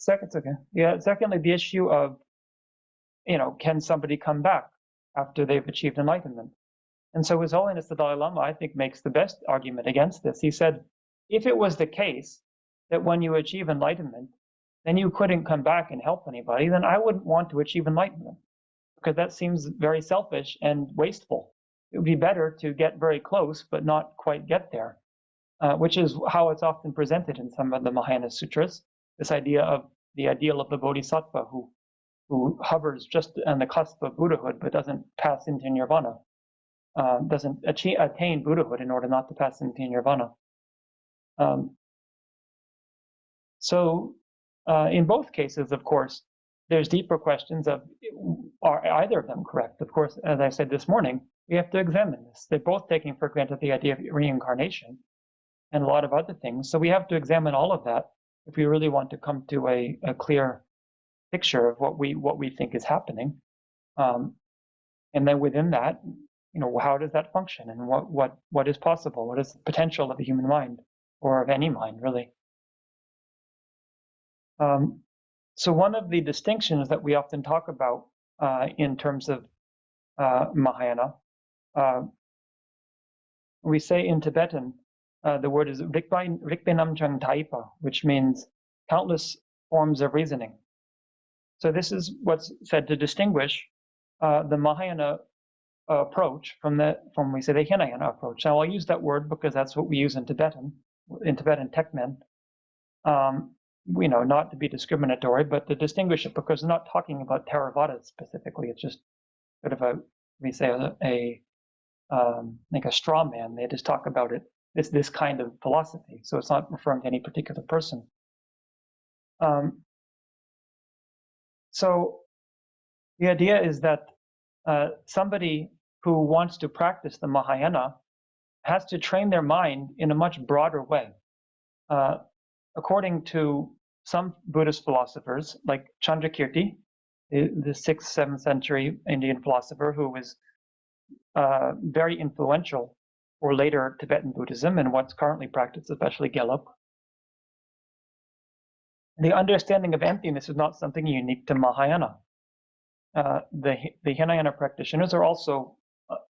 Second's okay. Yeah. Secondly, the issue of, can somebody come back after they've achieved enlightenment? And so His Holiness the Dalai Lama, I think, makes the best argument against this. He said, if it was the case that when you achieve enlightenment, then you couldn't come back and help anybody, then I wouldn't want to achieve enlightenment, because that seems very selfish and wasteful. It would be better to get very close, but not quite get there, which is how it's often presented in some of the Mahayana sutras, this idea of the ideal of the Bodhisattva who hovers just on the cusp of Buddhahood, but doesn't pass into nirvana, doesn't attain Buddhahood in order not to pass into nirvana. So in both cases, of course, there's deeper questions of, are either of them correct? Of course, as I said this morning, we have to examine this. They're both taking for granted the idea of reincarnation and a lot of other things. So we have to examine all of that if we really want to come to a clear picture of what we think is happening. And then within that, how does that function, and what is possible? What is the potential of the human mind, or of any mind, really? So one of the distinctions that we often talk about in terms of Mahayana, we say in Tibetan, the word is Rikbenam Chang Taipa, which means countless forms of reasoning. So this is what's said to distinguish the Mahayana approach from we say the Hinayana approach. Now I'll use that word because that's what we use in Tibetan Tekmen. Not to be discriminatory, but to distinguish it, because we're not talking about Theravada specifically. It's just sort of like a straw man. They just talk about it. It's this kind of philosophy, so it's not referring to any particular person. So the idea is that somebody who wants to practice the Mahayana has to train their mind in a much broader way. According to some Buddhist philosophers, like Chandrakirti, the 6th, 7th century Indian philosopher who was very influential for later Tibetan Buddhism and what's currently practiced, especially Gelug, the understanding of emptiness is not something unique to Mahayana. The Hinayana practitioners are also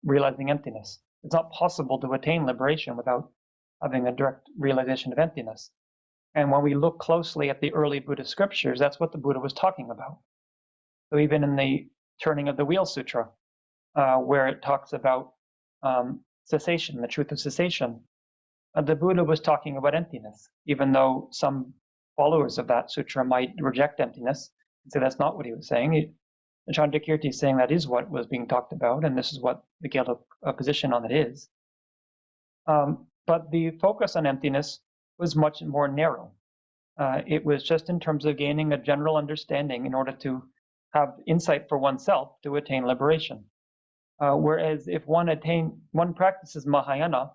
realizing emptiness. It's not possible to attain liberation without having a direct realization of emptiness. And when we look closely at the early Buddhist scriptures, that's what the Buddha was talking about. So even in the Turning of the Wheel Sutra, where it talks about cessation, the truth of cessation, the Buddha was talking about emptiness, even though some followers of that sutra might reject emptiness and say that's not what he was saying. Chandrakirti is saying that is what was being talked about, and this is what the Gelug position on it is. But the focus on emptiness was much more narrow. It was just in terms of gaining a general understanding in order to have insight for oneself to attain liberation. Whereas if one practices Mahayana,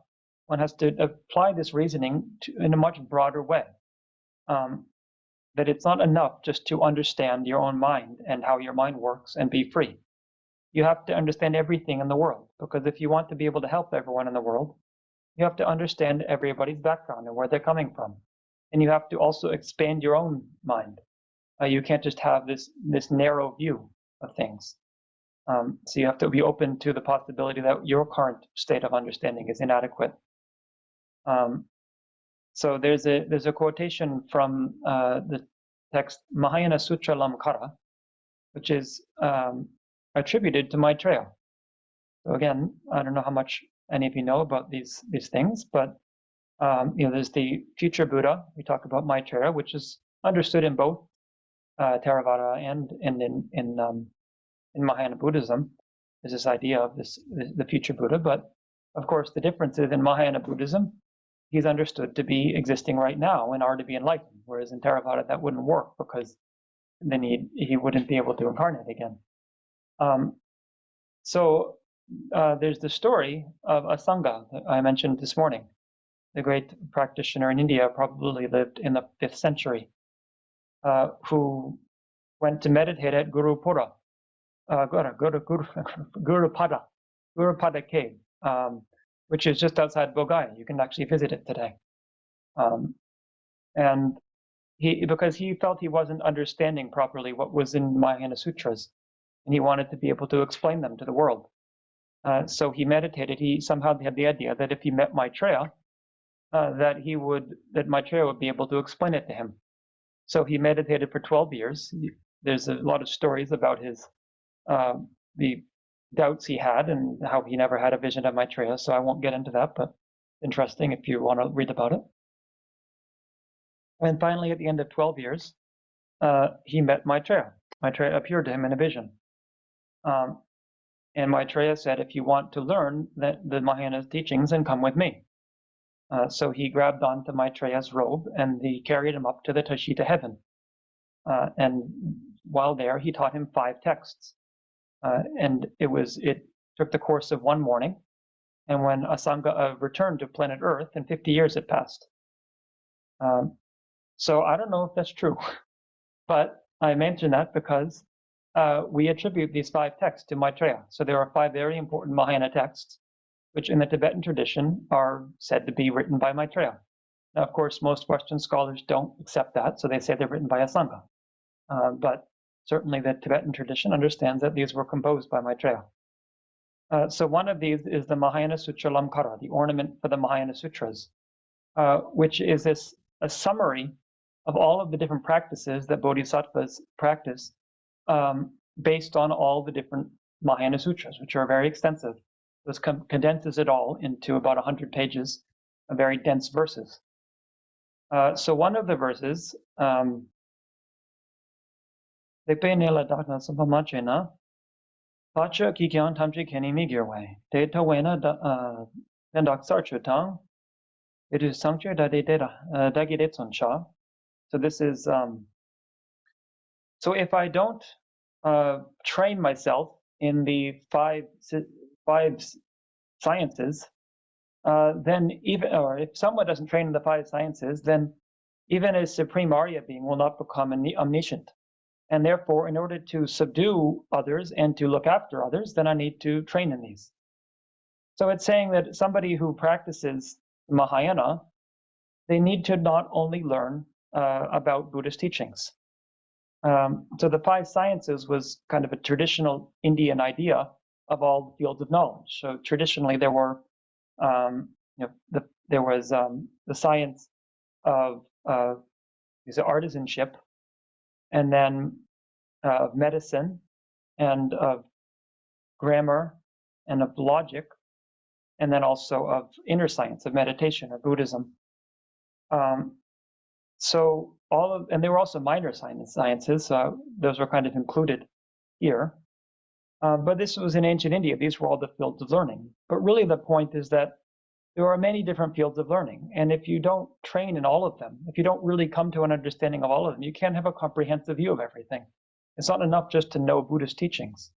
one has to apply this reasoning in a much broader way. That it's not enough just to understand your own mind and how your mind works and be free. You have to understand everything in the world, because if you want to be able to help everyone in the world, you have to understand everybody's background and where they're coming from. And you have to also expand your own mind. You can't just have this narrow view of things. So you have to be open to the possibility that your current state of understanding is inadequate. So there's a quotation from the text Mahayana Sutra Lamkara, which is attributed to Maitreya. So again, I don't know how much any of you know about these things, but there's the future Buddha. We talk about Maitreya, which is understood in both Theravada and in Mahayana Buddhism. There's this idea of the future Buddha, but of course the difference is in Mahayana Buddhism, he's understood to be existing right now in order to be enlightened, whereas in Theravada that wouldn't work, because then he wouldn't be able to incarnate again. So there's the story of Asanga that I mentioned this morning. The great practitioner in India, probably lived in the 5th century, who went to meditate at Gurupada Cave, which is just outside Bodh Gaya. You can actually visit it today. And because he felt he wasn't understanding properly what was in Mahayana Sutras, and he wanted to be able to explain them to the world. So he meditated. He somehow had the idea that if he met Maitreya, that Maitreya would be able to explain it to him. So he meditated for 12 years. There's a lot of stories about the doubts he had and how he never had a vision of Maitreya. So I won't get into that, but interesting if you want to read about it. And finally, at the end of 12 years, he met Maitreya. Maitreya appeared to him in a vision. And Maitreya said, if you want to learn the Mahayana teachings, then come with me. So he grabbed onto Maitreya's robe and he carried him up to the Tashita heaven. And while there, he taught him 5 texts. And it took the course of one morning. And when Asanga returned to planet Earth, and 50 years had passed. So I don't know if that's true, but I mention that because we attribute these 5 texts to Maitreya. So there are 5 very important Mahayana texts, which in the Tibetan tradition are said to be written by Maitreya. Now, of course, most Western scholars don't accept that, so they say they're written by Asanga. But certainly the Tibetan tradition understands that these were composed by Maitreya. So one of these is the Mahayana Sutra Lamkara, the ornament for the Mahayana Sutras, which is a summary of all of the different practices that bodhisattvas practice based on all the different Mahayana Sutras, which are very extensive. This condenses it all into about 100 pages of very dense verses. So one of the verses, Pacha kikyan tamchi keni migirwe, te tawena dendak sarchutang, it is sanctuary dagiretson sha. So this is, so if I don't train myself in the five sciences, then or if someone doesn't train in the 5 sciences, then even a supreme Arya being will not become omniscient. And therefore, in order to subdue others and to look after others, then I need to train in these. So it's saying that somebody who practices Mahayana, they need to not only learn about Buddhist teachings. So the 5 sciences was kind of a traditional Indian idea of all the fields of knowledge. So traditionally, there were, there was the science of artisanship, and then of medicine, and of grammar, and of logic, and then also of inner science, of meditation or Buddhism. So and there were also minor sciences, so those were kind of included here. But this was in ancient India. These were all the fields of learning. But really the point is that there are many different fields of learning. And if you don't train in all of them, if you don't really come to an understanding of all of them, you can't have a comprehensive view of everything. It's not enough just to know Buddhist teachings.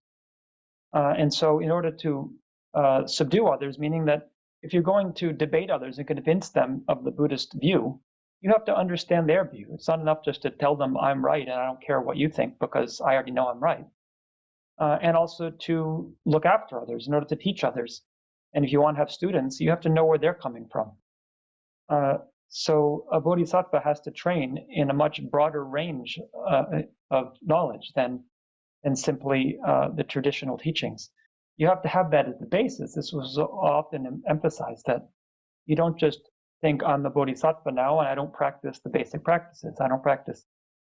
And so in order to subdue others, meaning that if you're going to debate others and convince them of the Buddhist view, you have to understand their view. It's not enough just to tell them I'm right and I don't care what you think because I already know I'm right. And also to look after others in order to teach others. And if you want to have students, you have to know where they're coming from. So a bodhisattva has to train in a much broader range of knowledge than simply the traditional teachings. You have to have that as the basis. This was often emphasized, that you don't just think I'm the bodhisattva now and I don't practice the basic practices. I don't practice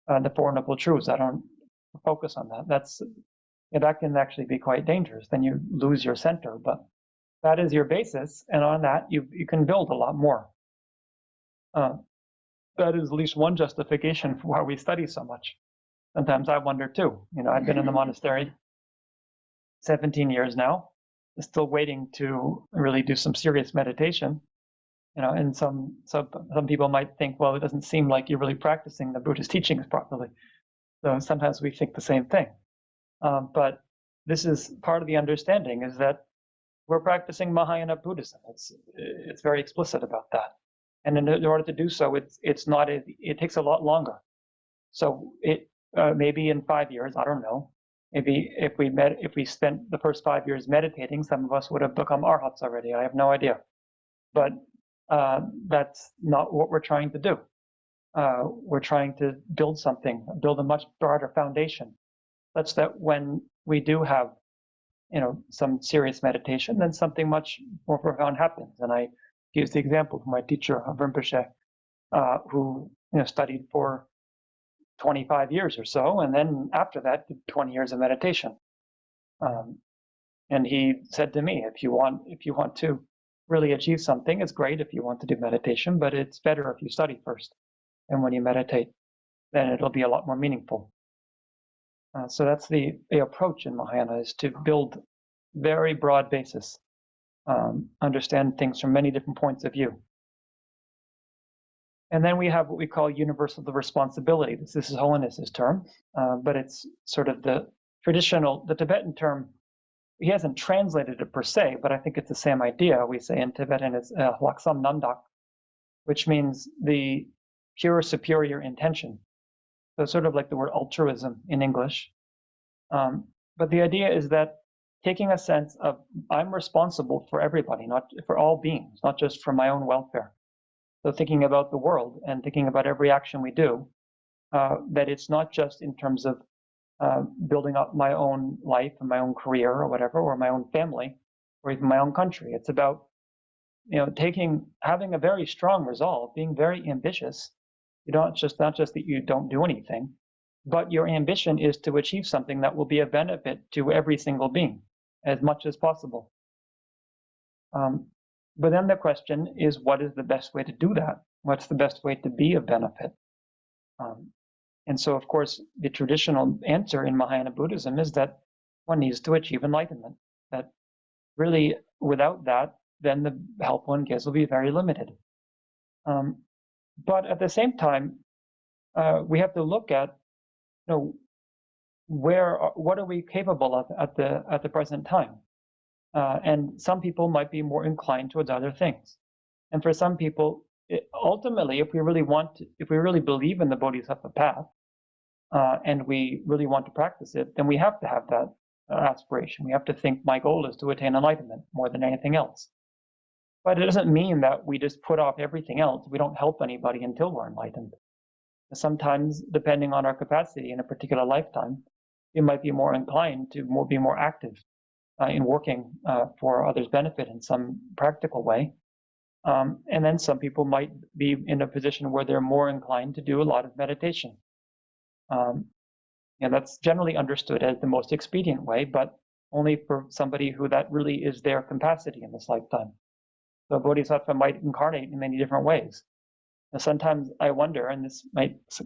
the Four Noble Truths. I don't focus on that. That can actually be quite dangerous. Then you lose your center. But that is your basis, and on that you can build a lot more. That is at least one justification for why we study so much. Sometimes I wonder too. I've been in the monastery 17 years now, still waiting to really do some serious meditation. And some people might think, well, it doesn't seem like you're really practicing the Buddhist teachings properly. So sometimes we think the same thing. But this is part of the understanding, is that we're practicing Mahayana Buddhism. It's very explicit about that. And in order to do so, it takes a lot longer. So maybe in 5 years, I don't know. Maybe if we spent the first 5 years meditating, some of us would have become arhats already. I have no idea. But that's not what we're trying to do. we're trying to build something, build a much broader foundation, such that when we do have, some serious meditation, then something much more profound happens. And I use the example of my teacher of Rinpoche, who studied for 25 years or so, and then after that did 20 years of meditation. And he said to me, if you want to really achieve something, it's great if you want to do meditation, but it's better if you study first. And when you meditate, then it'll be a lot more meaningful. So that's the approach in Mahayana, is to build very broad basis, understand things from many different points of view. And then we have what we call universal responsibility. This is Holiness's term, but it's sort of the Tibetan term. He hasn't translated it per se, but I think it's the same idea. We say in Tibetan it's Laksam Nandak, which means the pure superior intention. So sort of like the word altruism in English. But the idea is that taking a sense of I'm responsible for everybody, not for all beings, not just for my own welfare. So thinking about the world and thinking about every action we do, that it's not just in terms of building up my own life and my own career or whatever, or my own family, or even my own country. It's about, having a very strong resolve, being very ambitious. You don't not just that you don't do anything, but your ambition is to achieve something that will be a benefit to every single being as much as possible. But then the question is, what is the best way to do that? What's the best way to be of benefit? And so, of course, the traditional answer in Mahayana Buddhism is that one needs to achieve enlightenment. That really, without that, then the help one gets will be very limited. But at the same time, we have to look at, what are we capable of at the present time? And some people might be more inclined towards other things. And for some people, ultimately, if we really believe in the Bodhisattva path, and we really want to practice it, then we have to have that aspiration. We have to think my goal is to attain enlightenment more than anything else. But it doesn't mean that we just put off everything else. We don't help anybody until we're enlightened. Sometimes, depending on our capacity in a particular lifetime, we might be more inclined to be more active in working for others' benefit in some practical way. And then some people might be in a position where they're more inclined to do a lot of meditation. And that's generally understood as the most expedient way, but only for somebody who that really is their capacity in this lifetime. So Bodhisattva might incarnate in many different ways. And sometimes I wonder, and this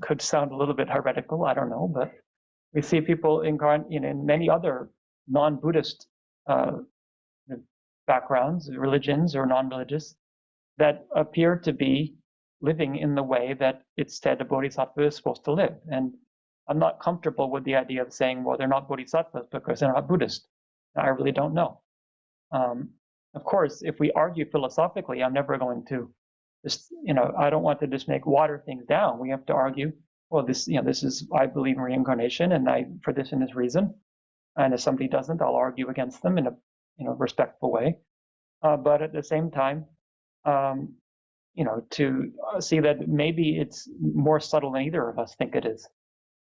could sound a little bit heretical, I don't know, but we see people incarnate in many other non-Buddhist backgrounds, religions or non-religious, that appear to be living in the way that it's said a bodhisattva is supposed to live. And I'm not comfortable with the idea of saying, well, they're not bodhisattvas because they're not Buddhist. I really don't know. Of course, if we argue philosophically, I'm never going to just, I don't want to just water things down. We have to argue, well, this is, I believe in reincarnation, and for this and this reason. And if somebody doesn't, I'll argue against them in a respectful way. But at the same time, to see that maybe it's more subtle than either of us think it is.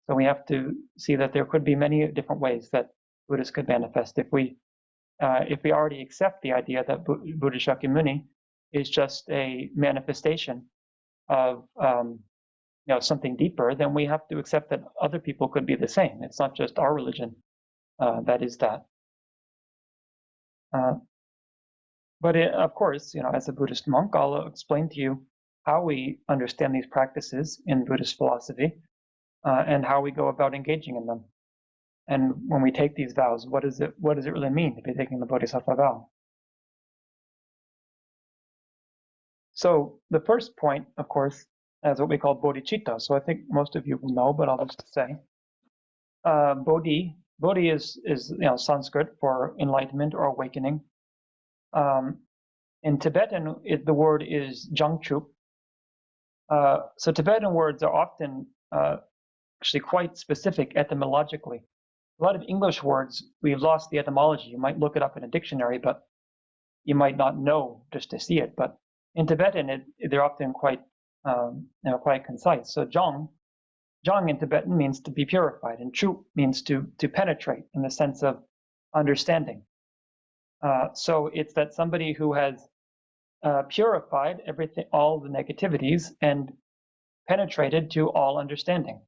So we have to see that there could be many different ways that Buddhists could manifest. If we already accept the idea that Buddha Shakyamuni is just a manifestation of something deeper, then we have to accept that other people could be the same. It's not just our religion that is that. But of course, as a Buddhist monk, I'll explain to you how we understand these practices in Buddhist philosophy and how we go about engaging in them. And when we take these vows, what does it really mean to be taking the Bodhisattva vow? So the first point, of course, is what we call bodhicitta. So I think most of you will know, but I'll just say, bodhi is Sanskrit for enlightenment or awakening. In Tibetan, the word is jangchup. So Tibetan words are often actually quite specific etymologically. A lot of English words, we've lost the etymology. You might look it up in a dictionary, but you might not know just to see it. But in Tibetan, they're often quite quite concise. So Zhang in Tibetan means to be purified, and Chu means to penetrate in the sense of understanding. So it's that somebody who has purified everything, all the negativities, and penetrated to all understanding.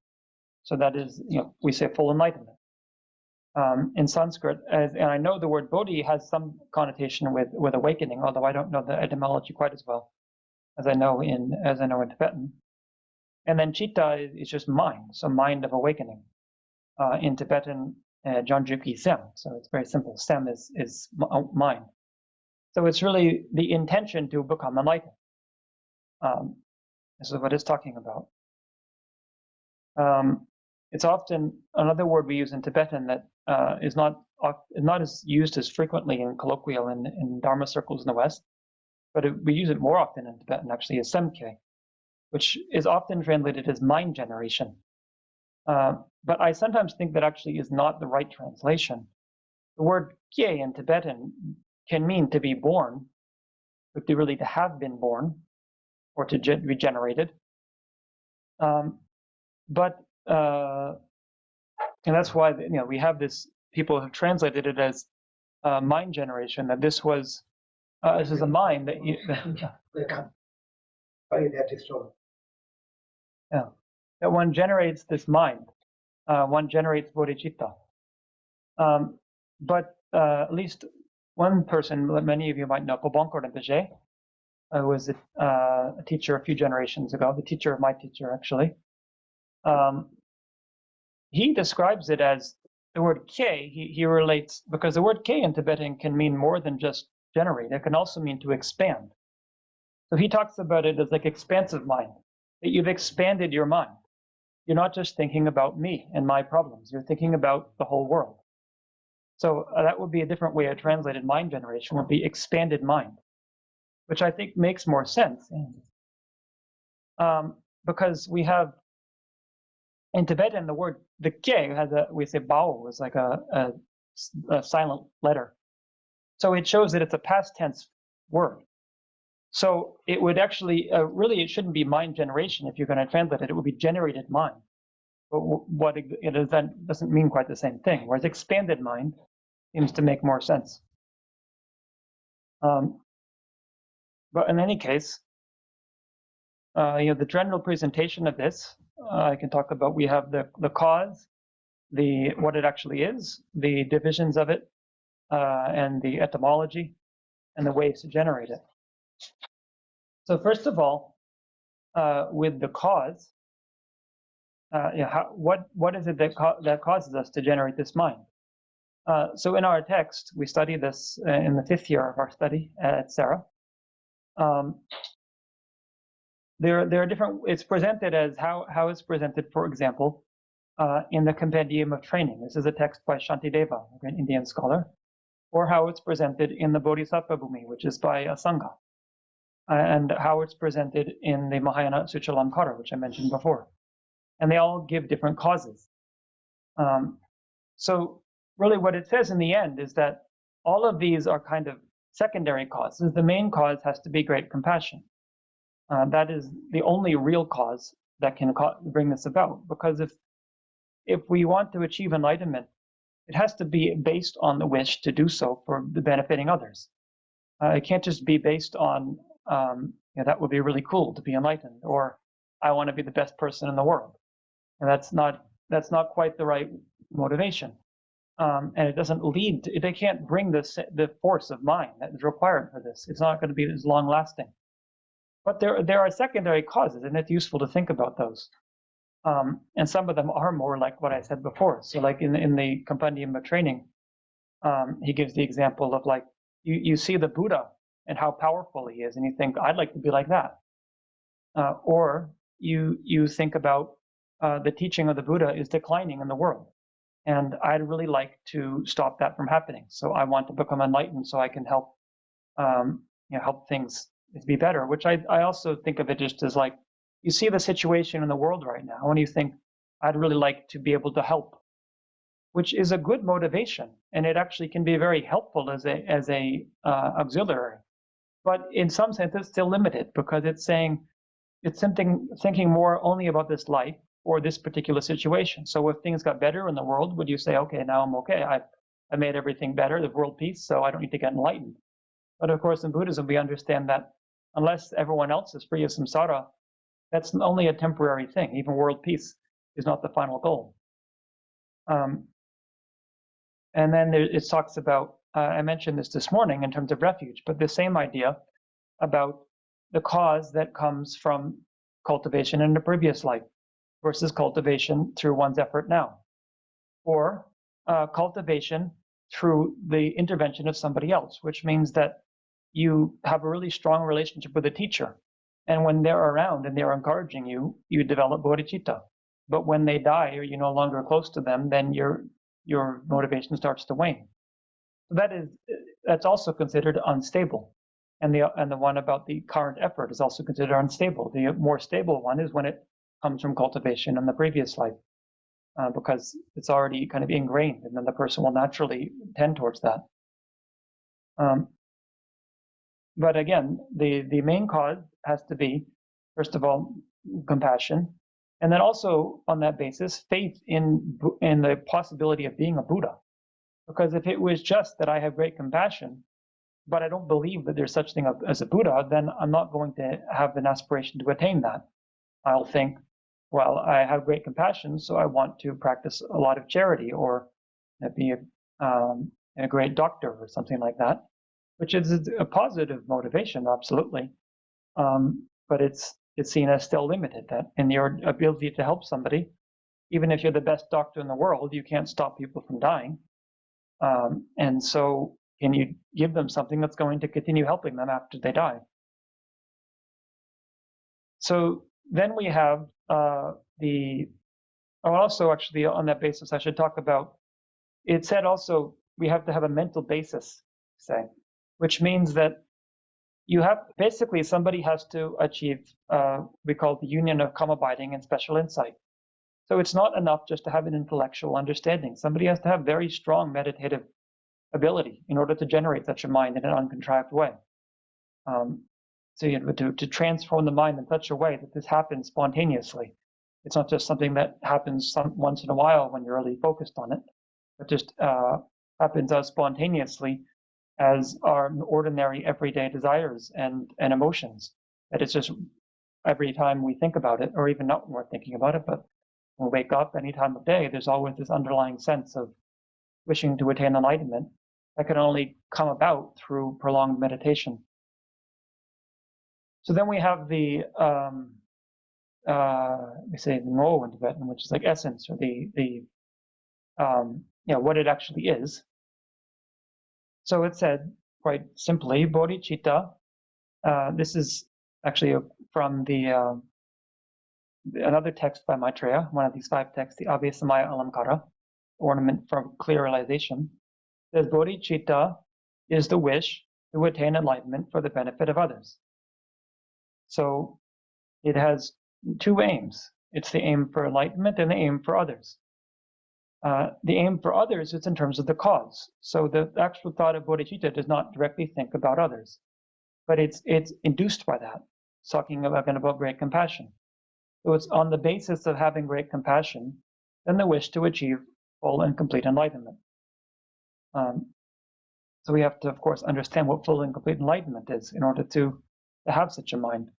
So that is, we say full enlightenment. In Sanskrit, and I know the word bodhi has some connotation with awakening, although I don't know the etymology quite as well as I know in Tibetan. And then chitta is just mind, so mind of awakening. In Tibetan, Janjuki Sem, so it's very simple. Sem is mind. So it's really the intention to become enlightened. This is what it's talking about. It's often another word we use in Tibetan that is not as used as frequently in colloquial in Dharma circles in the West, but we use it more often in Tibetan actually is semke, which is often translated as mind generation. But I sometimes think that actually is not the right translation. The word kye in Tibetan can mean to be born, but really to have been born or to be regenerated. And that's why we have this. People have translated it as mind generation. That this is a mind that that one generates this mind. One generates bodhicitta. But at least one person, many of you might know, Bodhisattva Rinpoche, was a teacher a few generations ago. The teacher of my teacher, actually. He describes it as the word kye. He relates, because the word kye in Tibetan can mean more than just generate. It can also mean to expand. So he talks about it as like expansive mind, that you've expanded your mind. You're not just thinking about me and my problems. You're thinking about the whole world. So that would be a different way of translated mind generation, would be expanded mind, which I think makes more sense. Because we have, in Tibetan, the kye has we say bao is like a silent letter. So it shows that it's a past tense word. So it would actually, really, it shouldn't be mind generation if you're going to translate it. It would be generated mind. But what it is, that doesn't mean quite the same thing. Whereas expanded mind seems to make more sense. But in any case, the general presentation of this, I can talk about. We have the cause, what it actually is, the divisions of it, and the etymology, and the ways to generate it. So first of all, with the cause, what is it that causes us to generate this mind? So in our text, we study this in the 5th year of our study at Sarah. There are different. It's presented as how it's presented, for example, in the Compendium of Training. This is a text by Shantideva, an Indian scholar, or how it's presented in the Bodhisattva Bhumi, which is by a Sangha, and how it's presented in the Mahayana Suchalankara, which I mentioned before. And they all give different causes. So really what it says in the end is that all of these are kind of secondary causes. The main cause has to be great compassion. That is the only real cause that can bring this about. Because if we want to achieve enlightenment, it has to be based on the wish to do so for the benefiting others. It can't just be based on, that would be really cool to be enlightened, or I want to be the best person in the world. And that's not quite the right motivation. And it doesn't lead they can't bring the force of mind that is required for this. It's not going to be as long lasting. But there are secondary causes, and it's useful to think about those. And some of them are more like what I said before. So like in the Compendium of Training, he gives the example of like, you see the Buddha and how powerful he is, and you think, I'd like to be like that. Or you think about the teaching of the Buddha is declining in the world, and I'd really like to stop that from happening. So I want to become enlightened so I can help help things be better, which I also think of it just as like, you see the situation in the world right now, and you think, I'd really like to be able to help, which is a good motivation, and it actually can be very helpful as a auxiliary. But in some sense, it's still limited, because it's saying, it's thinking more only about this life or this particular situation. So if things got better in the world, would you say, okay, now I'm okay, I made everything better, the world peace, so I don't need to get enlightened? But of course, in Buddhism, we understand that unless everyone else is free of samsara, that's only a temporary thing. Even world peace is not the final goal. And then it talks about, I mentioned this morning in terms of refuge, but the same idea about the cause that comes from cultivation in a previous life versus cultivation through one's effort now, or cultivation through the intervention of somebody else, which means that you have a really strong relationship with a teacher. And when they're around and they're encouraging you, you develop bodhicitta. But when they die or you're no longer close to them, then your motivation starts to wane. So that's also considered unstable. And the one about the current effort is also considered unstable. The more stable one is when it comes from cultivation in the previous life, because it's already kind of ingrained, and then the person will naturally tend towards that. But again, the main cause has to be, first of all, compassion, and then also on that basis, faith in the possibility of being a Buddha. Because if it was just that I have great compassion, but I don't believe that there's such thing as a Buddha, then I'm not going to have an aspiration to attain that. I'll think, well, I have great compassion, so I want to practice a lot of charity or be a great doctor or something like that, which is a positive motivation, absolutely. But it's seen as still limited, that in your ability to help somebody, even if you're the best doctor in the world, you can't stop people from dying. And so can you give them something that's going to continue helping them after they die? So then we have also actually on that basis, I should talk about, it said also we have to have a mental basis, say, which means that you have, basically somebody has to achieve, we call it the union of calm abiding and special insight. So it's not enough just to have an intellectual understanding. Somebody has to have very strong meditative ability in order to generate such a mind in an uncontrived way. So you have to transform the mind in such a way that this happens spontaneously. It's not just something that happens once in a while when you're really focused on it, but just happens as spontaneously as our ordinary everyday desires and emotions. That it's just every time we think about it, or even not when we're thinking about it, but when we wake up any time of day, there's always this underlying sense of wishing to attain enlightenment that can only come about through prolonged meditation. So then we have the we say the mo in Tibetan, which is like essence, or what it actually is. So it said quite simply, bodhicitta. This is actually from the another text by Maitreya, one of these 5 texts, the Abhisamaya Alamkara, ornament for clear realization. Says bodhicitta is the wish to attain enlightenment for the benefit of others. So it has 2 aims. It's the aim for enlightenment and the aim for others. The aim for others is in terms of the cause. So the actual thought of bodhicitta does not directly think about others, but it's induced by that. It's talking about great compassion. So it's on the basis of having great compassion, then the wish to achieve full and complete enlightenment. So we have to, of course, understand what full and complete enlightenment is in order to have such a mind.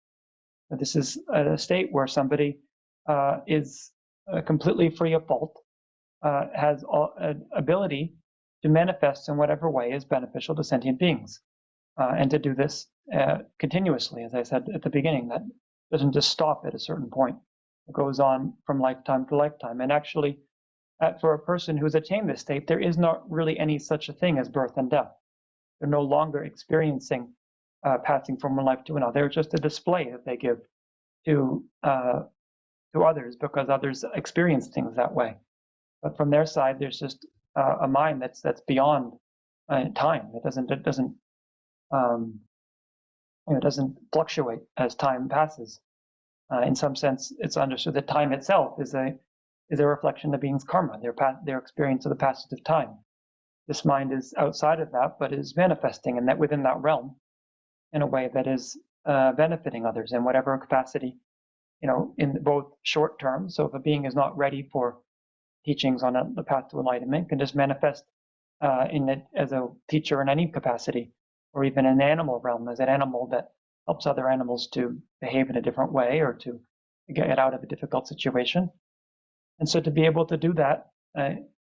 This is a state where somebody is completely free of fault, has an ability to manifest in whatever way is beneficial to sentient beings, and to do this continuously, as I said at the beginning, that doesn't just stop at a certain point. It goes on from lifetime to lifetime. And actually, for a person who's attained this state, there is not really any such a thing as birth and death. They're no longer experiencing passing from one life to another. They're just a display that they give to others because others experience things that way. But from their side, there's just a mind that's beyond time. It doesn't fluctuate as time passes. In some sense, it's understood that time itself is a reflection of being's karma, their experience of the passage of time. This mind is outside of that, but is manifesting in that within that realm in a way that is benefiting others in whatever capacity in both short term. So if a being is not ready for teachings on the path to enlightenment, can just manifest in it as a teacher in any capacity, or even in the animal realm as an animal that helps other animals to behave in a different way or to get out of a difficult situation. And so to be able to do that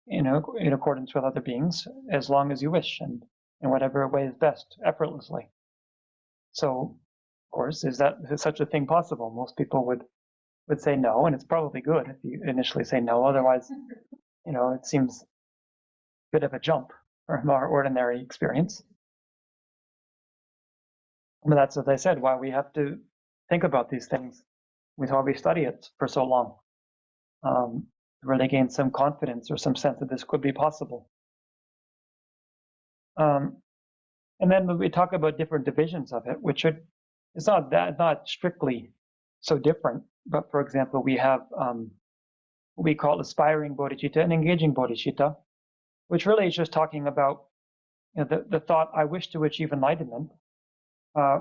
in accordance with other beings as long as you wish and in whatever way is best, effortlessly. So, of course, is such a thing possible? Most people would say no, and it's probably good if you initially say no. Otherwise, it seems a bit of a jump from our ordinary experience. But that's, as I said, why we have to think about these things. Why we study it for so long. To really gain some confidence or some sense that this could be possible. And then we talk about different divisions of it, which it's not strictly so different. But for example, we have what we call aspiring bodhicitta and engaging bodhicitta, which really is just talking about the thought, I wish to achieve enlightenment,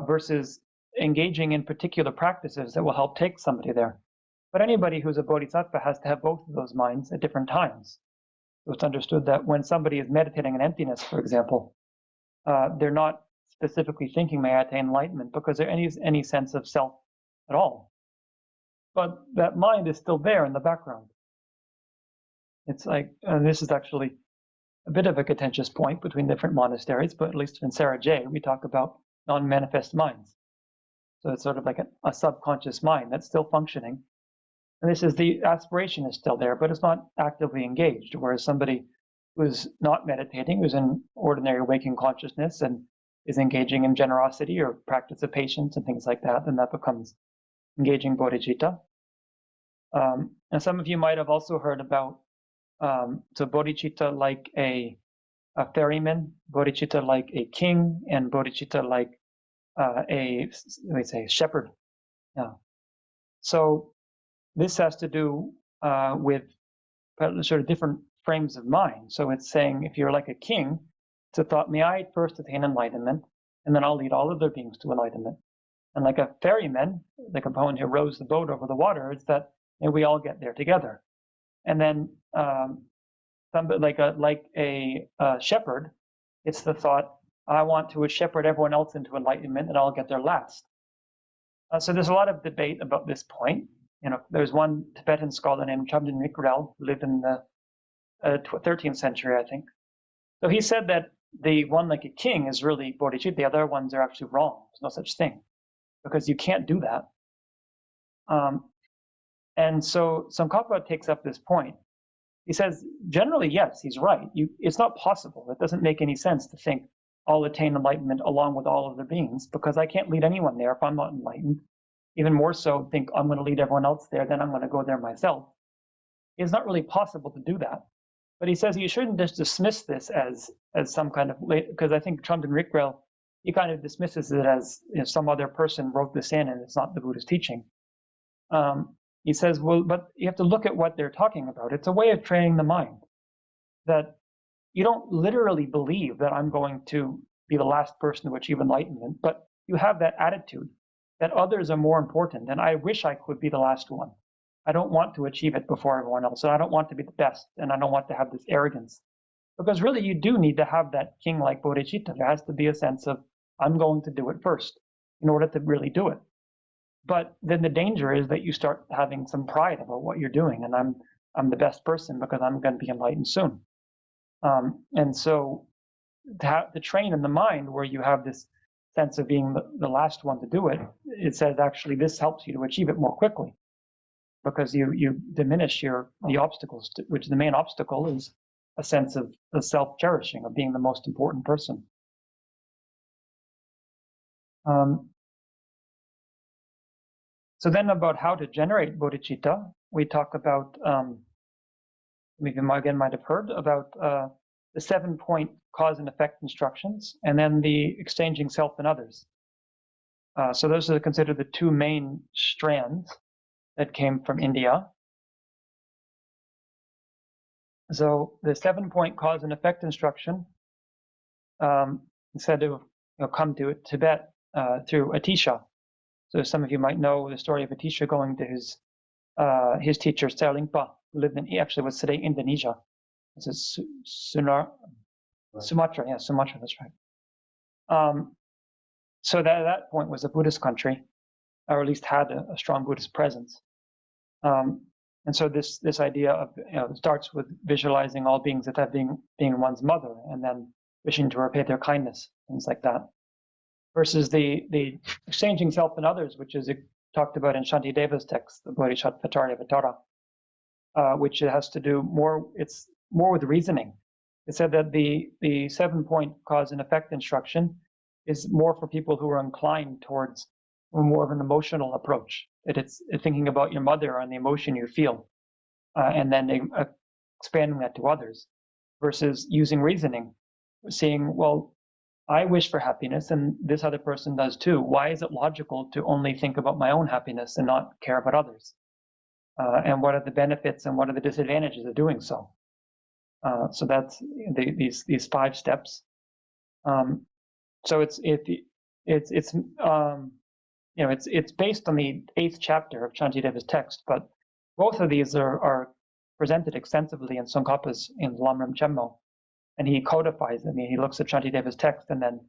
versus engaging in particular practices that will help take somebody there. But anybody who's a bodhisattva has to have both of those minds at different times. So it's understood that when somebody is meditating on emptiness, for example, they're not specifically thinking, may I attain enlightenment, because there any sense of self at all. But that mind is still there in the background. It's like, and this is actually a bit of a contentious point between different monasteries, but at least in Sarajay, we talk about non-manifest minds. So it's sort of like a subconscious mind that's still functioning. And this is the aspiration is still there, but it's not actively engaged. Whereas somebody who's not meditating, who's in ordinary waking consciousness and is engaging in generosity or practice of patience and things like that, then that becomes engaging bodhicitta. And some of you might have also heard about so bodhicitta like a ferryman, bodhicitta like a king, and bodhicitta like a shepherd. Yeah. So this has to do with sort of different frames of mind. So it's saying if you're like a king, it's a thought, may I first attain enlightenment, and then I'll lead all other beings to enlightenment. And like a ferryman, the component who rows the boat over the water, it's that we all get there together. And then somebody like a shepherd, it's the thought, I want to shepherd everyone else into enlightenment, and I'll get there last. So there's a lot of debate about this point. There's one Tibetan scholar named Chomden Rikrel who lived in the 13th century, I think. So he said that the one like a king is really bodhicitta. The other ones are actually wrong. There's no such thing, because you can't do that. And so Tsongkhapa takes up this point. He says, generally, yes, he's right. It's not possible. It doesn't make any sense to think I'll attain enlightenment along with all other beings, because I can't lead anyone there if I'm not enlightened. Even more so, think I'm going to lead everyone else there, then I'm going to go there myself. It's not really possible to do that. But he says you shouldn't just dismiss this as some kind of, because I think Chomden Rikrel, he kind of dismisses it as some other person wrote this in and it's not the Buddha's teaching. He says, well, but you have to look at what they're talking about. It's a way of training the mind, that you don't literally believe that I'm going to be the last person to achieve enlightenment, but you have that attitude that others are more important, and I wish I could be the last one. I don't want to achieve it before everyone else, and I don't want to be the best, and I don't want to have this arrogance. Because really, you do need to have that king-like bodhicitta. There has to be a sense of, I'm going to do it first in order to really do it. But then the danger is that you start having some pride about what you're doing, and I'm the best person because I'm going to be enlightened soon. And so to train in the mind where you have this sense of being the last one to do it, it says actually this helps you to achieve it more quickly, because you diminish the obstacles, which the main obstacle is a sense of the self-cherishing, of being the most important person. So then about how to generate bodhicitta, we talk about, maybe again might have heard about the 7-point cause and effect instructions, and then the exchanging self and others. So those are considered the two main strands that came from India. So the 7-point cause and effect instruction said to come to Tibet through Atisha. So some of you might know the story of a teacher going to his teacher, Serlingpa, who lived he actually was today Indonesia. This is Sumatra, yeah, Sumatra, that's right. So that at that point was a Buddhist country, or at least had a strong Buddhist presence. And so this idea of, starts with visualizing all beings as being one's mother, and then wishing to repay their kindness, things like that. Versus the exchanging self and others, which is talked about in Shantideva's text, the Bodhisattva Vows, which has to do more. It's more with reasoning. It said that the 7-point cause and effect instruction is more for people who are inclined towards more of an emotional approach. That it's thinking about your mother and the emotion you feel, and then expanding that to others, versus using reasoning, seeing, well, I wish for happiness and this other person does too. Why is it logical to only think about my own happiness and not care about others? And what are the benefits and what are the disadvantages of doing so? So that's these 5 steps. So it's based on the 8th chapter of Shantideva's text, but both of these are presented extensively in Tsongkhapa's in Lamrim Chenmo, and he codifies them. He looks at Shantideva's text and then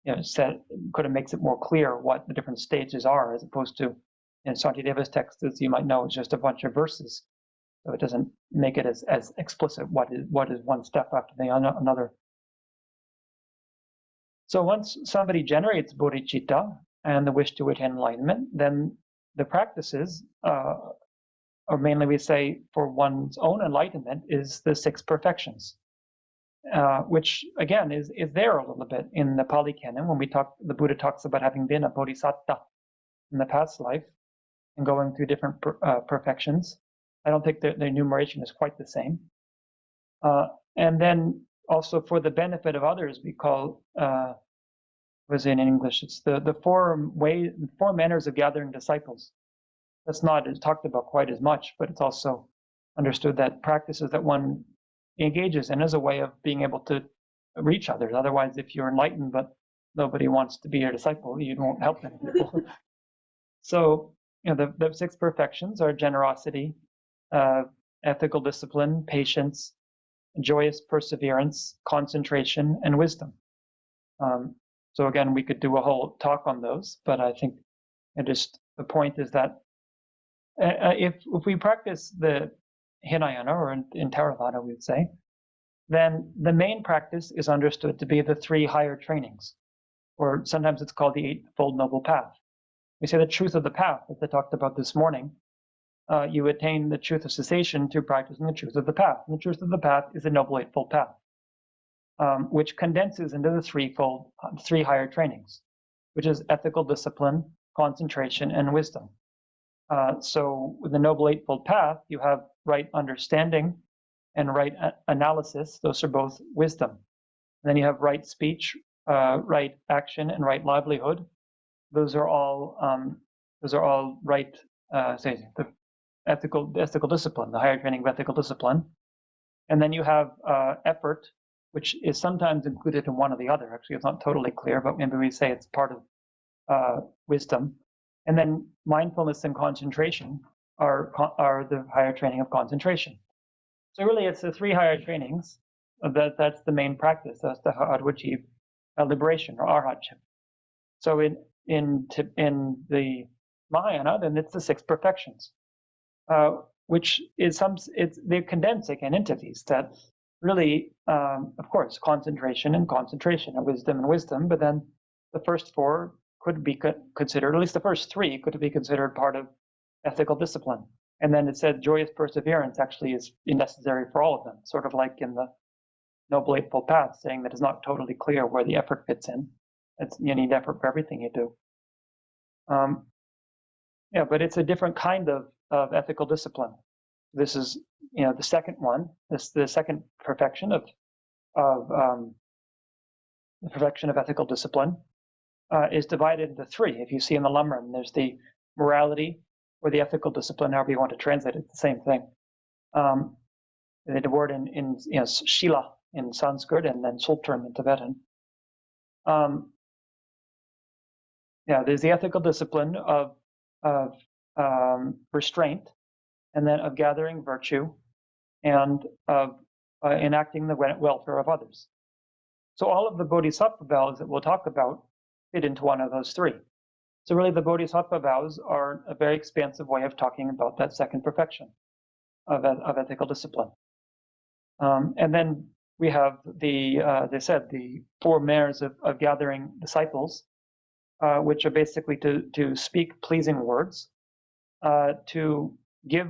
kind of makes it more clear what the different stages are, as opposed to in Shantideva's text, as you might know, it's just a bunch of verses, so it doesn't make it as explicit what is one step after the another. So once somebody generates bodhicitta and the wish to attain enlightenment, then the practices, or mainly we say for one's own enlightenment, is the 6 perfections, which again is there a little bit in the Pali Canon when the Buddha talks about having been a bodhisattva in the past life and going through different perfections. I don't think the enumeration is quite the same. And then also for the benefit of others, we call, was in English, it's the 4 manners of gathering disciples. That's not talked about quite as much, but it's also understood that practices that one engages in as a way of being able to reach others. Otherwise, if you're enlightened but nobody wants to be your disciple, you won't help them. So, the 6 perfections are generosity, ethical discipline, patience, joyous perseverance, concentration, and wisdom. So again, we could do a whole talk on those, but I think the point is that if we practice the Hinayana, or in Theravada we would say, then the main practice is understood to be the 3 higher trainings, or sometimes it's called the 8-fold Noble Path. We say the truth of the path, as I talked about this morning. You attain the truth of cessation through practicing the truth of the path. And the truth of the path is the Noble Eightfold Path, which condenses into the 3 higher trainings, which is ethical discipline, concentration, and wisdom. So with the Noble Eightfold Path, you have right understanding and right analysis. Those are both wisdom. And then you have right speech, right action, and right livelihood. Those are all right. The ethical discipline, the higher training of ethical discipline. And then you have effort, which is sometimes included in one or the other. Actually, it's not totally clear, but maybe we say it's part of wisdom. And then mindfulness and concentration are the higher training of concentration. So really, it's the 3 higher trainings that's the main practice. That's how to achieve liberation or arhatship. So in the Mahayana, then it's the 6 perfections, which is they're condensing into these that really, of course, concentration and wisdom and wisdom, but then the first 4 could be considered, at least the first 3 could be considered part of ethical discipline. And then it said joyous perseverance actually is necessary for all of them, sort of like in the Noble Eightfold Path, saying that it's not totally clear where the effort fits in. You need effort for everything you do. But it's a different kind of ethical discipline. This is, the second one. The second perfection of the perfection of ethical discipline is divided into 3. If you see in the Lamrim, there's the morality or the ethical discipline, however you want to translate it. It's the same thing. The word in Shila in Sanskrit and then Sultram in Tibetan. There's the ethical discipline of of restraint, and then of gathering virtue, and of enacting the welfare of others. So all of the Bodhisattva vows that we'll talk about fit into one of those three. So really the Bodhisattva vows are a very expansive way of talking about that second perfection of ethical discipline. And then we have they said, the four manners of gathering disciples, which are basically to speak pleasing words, to give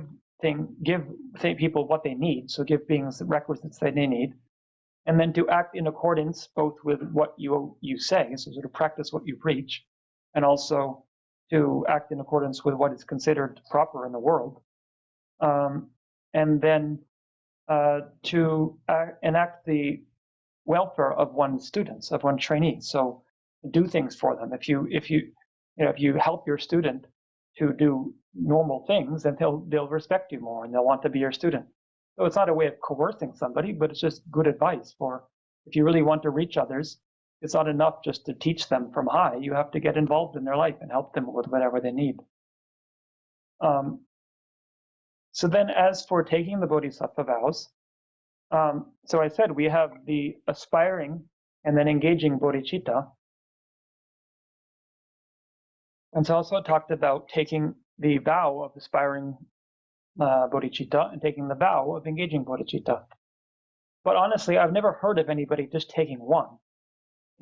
people what they need, so give beings the requisites that they need, and then to act in accordance both with what you say, so sort of practice what you preach, and also to act in accordance with what is considered proper in the world, and then to enact the welfare of one's students, of one's trainees. So do things for them. If you help your student to do normal things, then they'll respect you more and they'll want to be your student. So it's not a way of coercing somebody, but it's just good advice for if you really want to reach others. It's not enough just to teach them from high. You have to get involved in their life and help them with whatever they need. So then as for taking the Bodhisattva vows, so I said we have the aspiring and then engaging bodhicitta. And so also talked about taking the vow of aspiring bodhicitta and taking the vow of engaging bodhicitta. But honestly, I've never heard of anybody just taking one.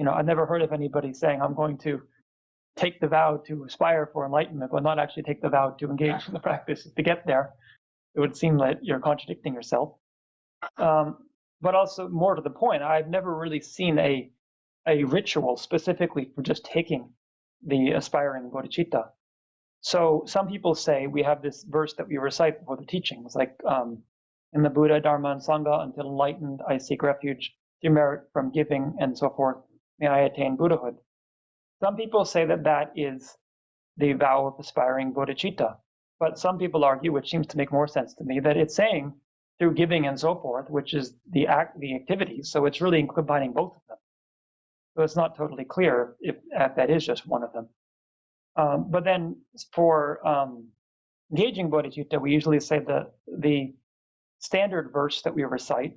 I've never heard of anybody saying, I'm going to take the vow to aspire for enlightenment, but not actually take the vow to engage in the practice to get there. It would seem that you're contradicting yourself. But also, more to the point, I've never really seen a ritual specifically for just taking the aspiring bodhicitta. So some people say we have this verse that we recite before the teachings, like in the Buddha, Dharma, and Sangha, until enlightened, I seek refuge through merit from giving, and so forth. May I attain Buddhahood. Some people say that that is the vow of aspiring bodhicitta. But some people argue, which seems to make more sense to me, that it's saying through giving and so forth, which is the activities. So it's really combining both of them. So it's not totally clear if that is just one of them. But then for engaging bodhicitta, we usually say that the standard verse that we recite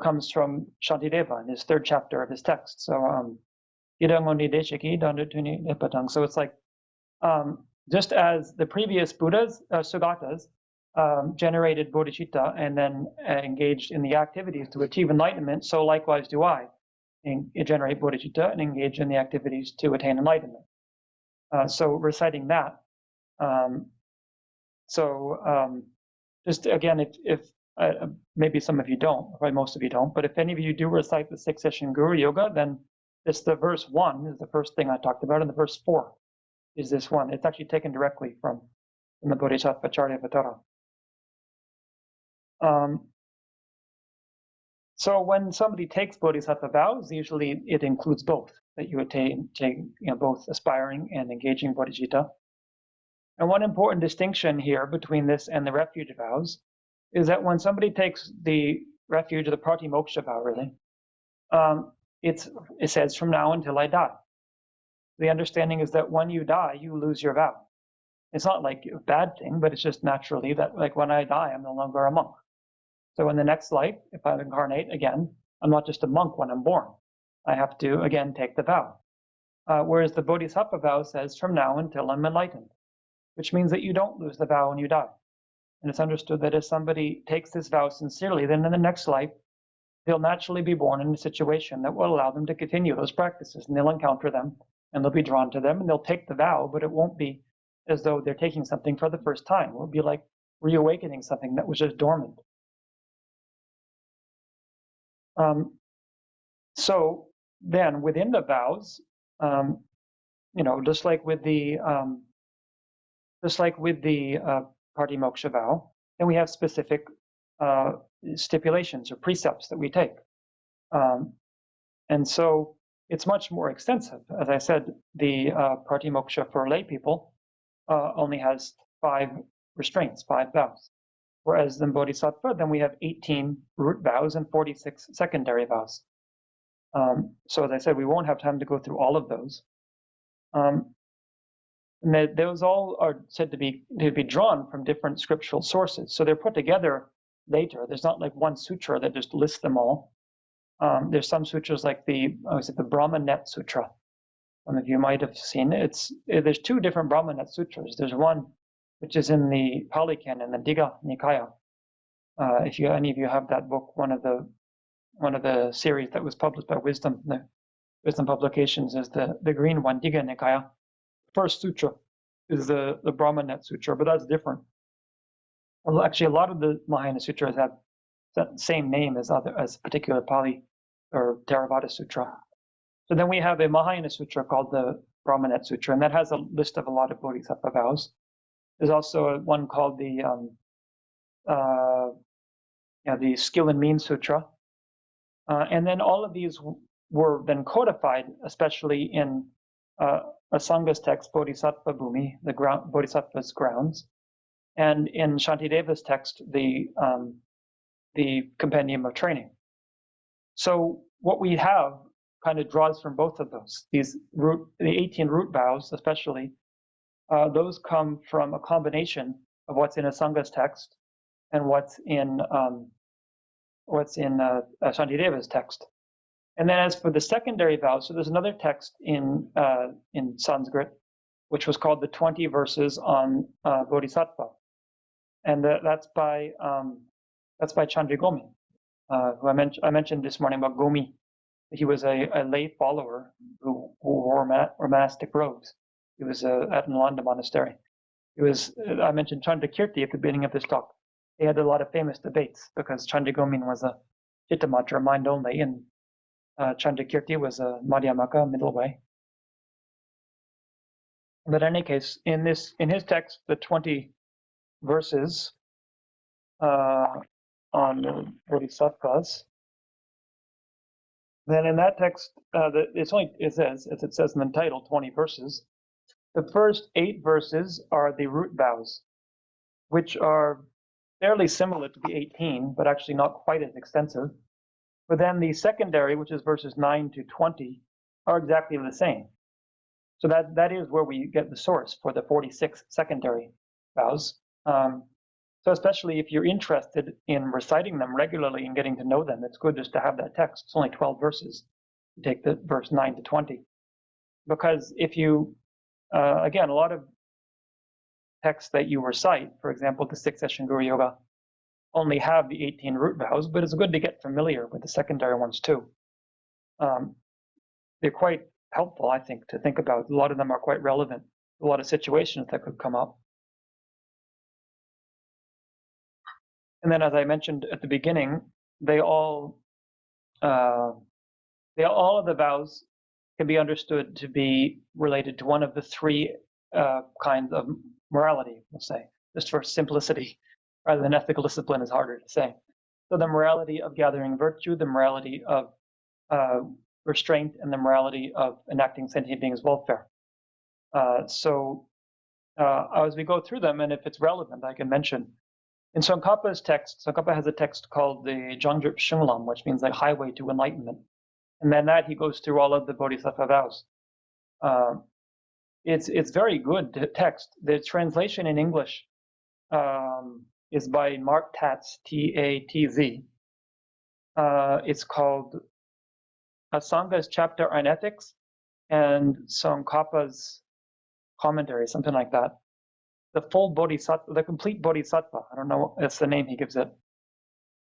comes from Shantideva in his third chapter of his text. So so it's like just as the previous Buddhas, Sugatas, generated bodhicitta and then engaged in the activities to achieve enlightenment, so likewise do I generate bodhicitta and engage in the activities to attain enlightenment. So reciting that. Just again, if maybe some of you don't, probably most of you don't, but if any of you do recite the 6th session Guru Yoga, then it's the verse 1 is the first thing I talked about, and the verse 4 is this one. It's actually taken directly from the Bodhisattva Charyavatara. So when somebody takes Bodhisattva vows, usually it includes both, that you attain both aspiring and engaging bodhicitta. And one important distinction here between this and the refuge vows is that when somebody takes the refuge or the pratimoksha vow, really, it says from now until I die. The understanding is that when you die, you lose your vow. It's not like a bad thing, but it's just naturally that, like, when I die, I'm no longer a monk. So in the next life, if I incarnate again, I'm not just a monk when I'm born. I have to, again, take the vow. Whereas the Bodhisattva vow says from now until I'm enlightened, which means that you don't lose the vow when you die. And it's understood that if somebody takes this vow sincerely, then in the next life, they'll naturally be born in a situation that will allow them to continue those practices, and they'll encounter them, and they'll be drawn to them, and they'll take the vow, but it won't be as though they're taking something for the first time. It will be like reawakening something that was just dormant. So then within the vows, just like with the pratimoksha vow, then we have specific stipulations or precepts that we take. And so it's much more extensive. As I said, the pratimoksha for lay people only has 5 restraints, 5 vows. Whereas in Bodhisattva, then we have 18 root vows and 46 secondary vows. So as I said, we won't have time to go through all of those. And those all are said to be drawn from different scriptural sources. So they're put together later. There's not like one sutra that just lists them all. There's some sutras like the Brahmanet Sutra. Some of you might have seen it. There's two different Brahmanet sutras. There's one which is in the Pali Canon, the Digha Nikaya. If any of you have that book, one of the series that was published by Wisdom, the Wisdom Publications, is the green one, Digha Nikaya. First sutra is the Brahmanet Sutra, but that's different. Well, actually, a lot of the Mahayana sutras have the same name as particular Pali or Theravada Sutra. So then we have a Mahayana Sutra called the Brahmanet Sutra, and that has a list of a lot of Bodhisattva vows. There's also one called the Skill and Means Sutra, and then all of these were then codified, especially in Asanga's text, Bodhisattva Bhumi, the Bodhisattva's grounds, and in Shantideva's text, the Compendium of Training. So what we have kind of draws from both of those. The 18 root vows, especially, those come from a combination of what's in Asanga's text and what's in Shantideva's text. And then as for the secondary vows, so there's another text in Sanskrit, which was called the 20 Verses on Bodhisattva, and that's by Chandragomi, who I mentioned this morning about Gomi. He was a lay follower who wore monastic robes. He was at Nalanda Monastery. I mentioned Chandrakirti at the beginning of this talk. They had a lot of famous debates because Chandragomi was a Chittamatra, mind only, and Chandrakirti was a Madhyamaka, middle way. But in any case, in his text, the 20 verses on the Bodhisattvas, then in that text, it says, as it says in the title, 20 verses. The first 8 verses are the root vows, which are fairly similar to the 18, but actually not quite as extensive. But then the secondary, which is verses 9 to 20, are exactly the same. So that is where we get the source for the 46 secondary vows. So especially if you're interested in reciting them regularly and getting to know them, it's good just to have that text. It's only 12 verses. You take the verse 9 to 20. Because if you, again, a lot of texts that you recite, for example, the 6th Session Guru Yoga, only have the 18 root vows, but it's good to get familiar with the secondary ones too. They're quite helpful, I think, to think about. A lot of them are quite relevant to a lot of situations that could come up. And then, as I mentioned at the beginning, all of the vows can be understood to be related to one of the 3 kinds of morality, let's say, just for simplicity, rather than ethical discipline is harder to say. So the morality of gathering virtue, the morality of restraint, and the morality of enacting sentient beings' welfare. So as we go through them, and if it's relevant, I can mention. In Tsongkhapa's text, Tsongkhapa has a text called the Zhangdrup Shunglam, which means like highway to enlightenment. And then that he goes through all of the Bodhisattva vows. It's very good text. The translation in English is by Mark Tatz, T-A-T-Z. It's called Asanga's Chapter on Ethics and Tsongkhapa's Commentary, something like that. The full Bodhisattva, the complete Bodhisattva. I don't know, that's the name he gives it.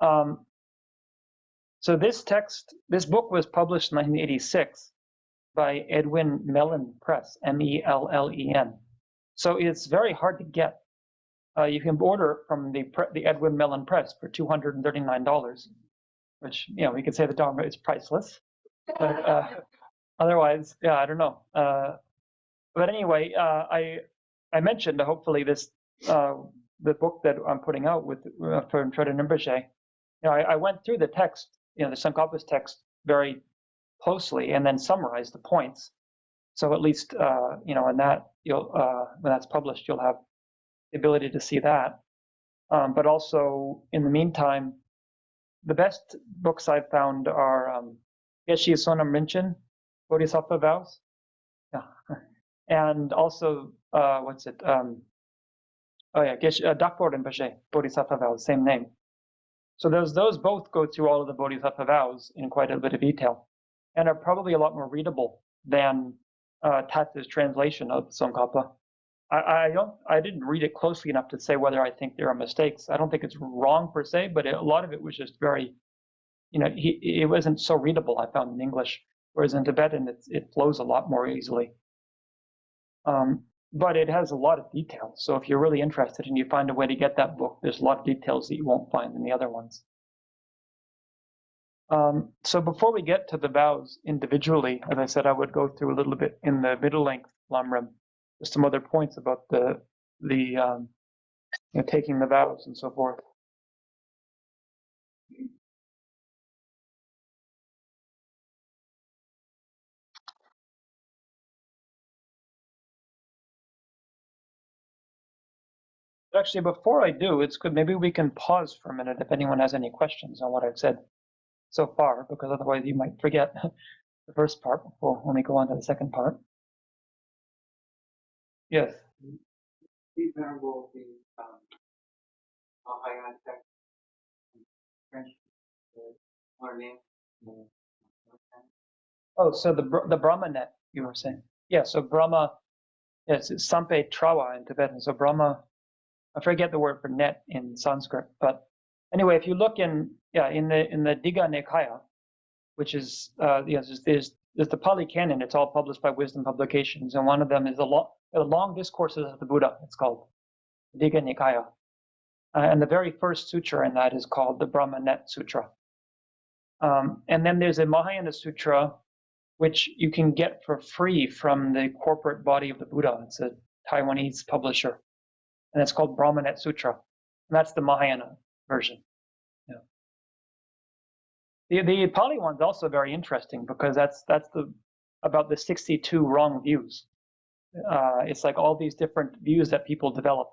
So this book was published in 1986 by Edwin Mellon Press, M-E-L-L-E-N. So it's very hard to get. You can order it from the Edwin Mellon Press for $239, which, we could say the Dharma is priceless. But otherwise, I don't know. But anyway, I mentioned hopefully this the book that I'm putting out with for Trota Rinpoche. I went through the text, the Tsongkhapa's text very closely, and then summarized the points. So at least in that you'll when that's published, you'll have the ability to see that. But also in the meantime, the best books I've found are Geshe Sonam Rinchen, Bodhisattva Vows. Yeah. and also Dakpo Rinpoche, Bodhisattva Vows, same name. So those both go through all of the Bodhisattva Vows in quite a bit of detail, and are probably a lot more readable than Tatsu's translation of Tsongkhapa. I didn't read it closely enough to say whether I think there are mistakes. I don't think it's wrong per se, but a lot of it was just very, it wasn't so readable, I found, in English, whereas in Tibetan it flows a lot more easily. But it has a lot of details. So if you're really interested and you find a way to get that book, there's a lot of details that you won't find in the other ones. So before we get to the vows individually, as I said, I would go through a little bit in the middle length Lamrim, just some other points about the taking the vows and so forth. Actually, before I do, it's good. Maybe we can pause for a minute if anyone has any questions on what I've said so far, because otherwise you might forget the first part when we go on to the second part. Yes. Venerable the Mahayana text French name. Oh, so the Brahma net you were saying? Yeah. So Brahma, yes, it's Sampe Trawa in Tibetan. So Brahma, I forget the word for net in Sanskrit, but anyway, if you look in the Digha Nikaya, which is there's the Pali Canon. It's all published by Wisdom Publications, and one of them is the long discourses of the Buddha. It's called Digha Nikaya, and the very first sutra in that is called the Brahma Net Sutra. And then there's a Mahayana Sutra, which you can get for free from the corporate body of the Buddha. It's a Taiwanese publisher, and it's called Brahmanet Sutra, and that's the Mahayana version. Yeah. The Pali one's also very interesting because that's about the 62 wrong views. It's like all these different views that people develop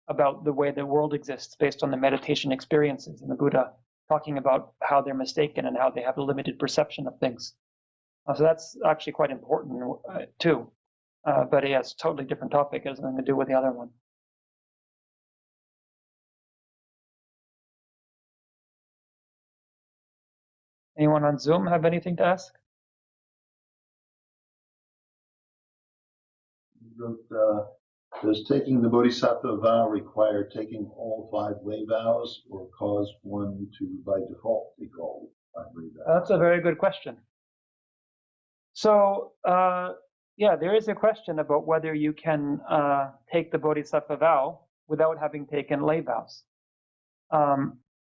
about the way the world exists based on the meditation experiences, and the Buddha talking about how they're mistaken and how they have a limited perception of things. So that's actually quite important too. But yeah, it's a totally different topic. It has nothing to do with the other one. Anyone on Zoom have anything to ask? Does taking the Bodhisattva vow require taking all 5 lay vows, or cause one to, by default, take all 5 lay vows? That's a very good question. So, yeah, there is a question about whether you can take the Bodhisattva vow without having taken lay vows.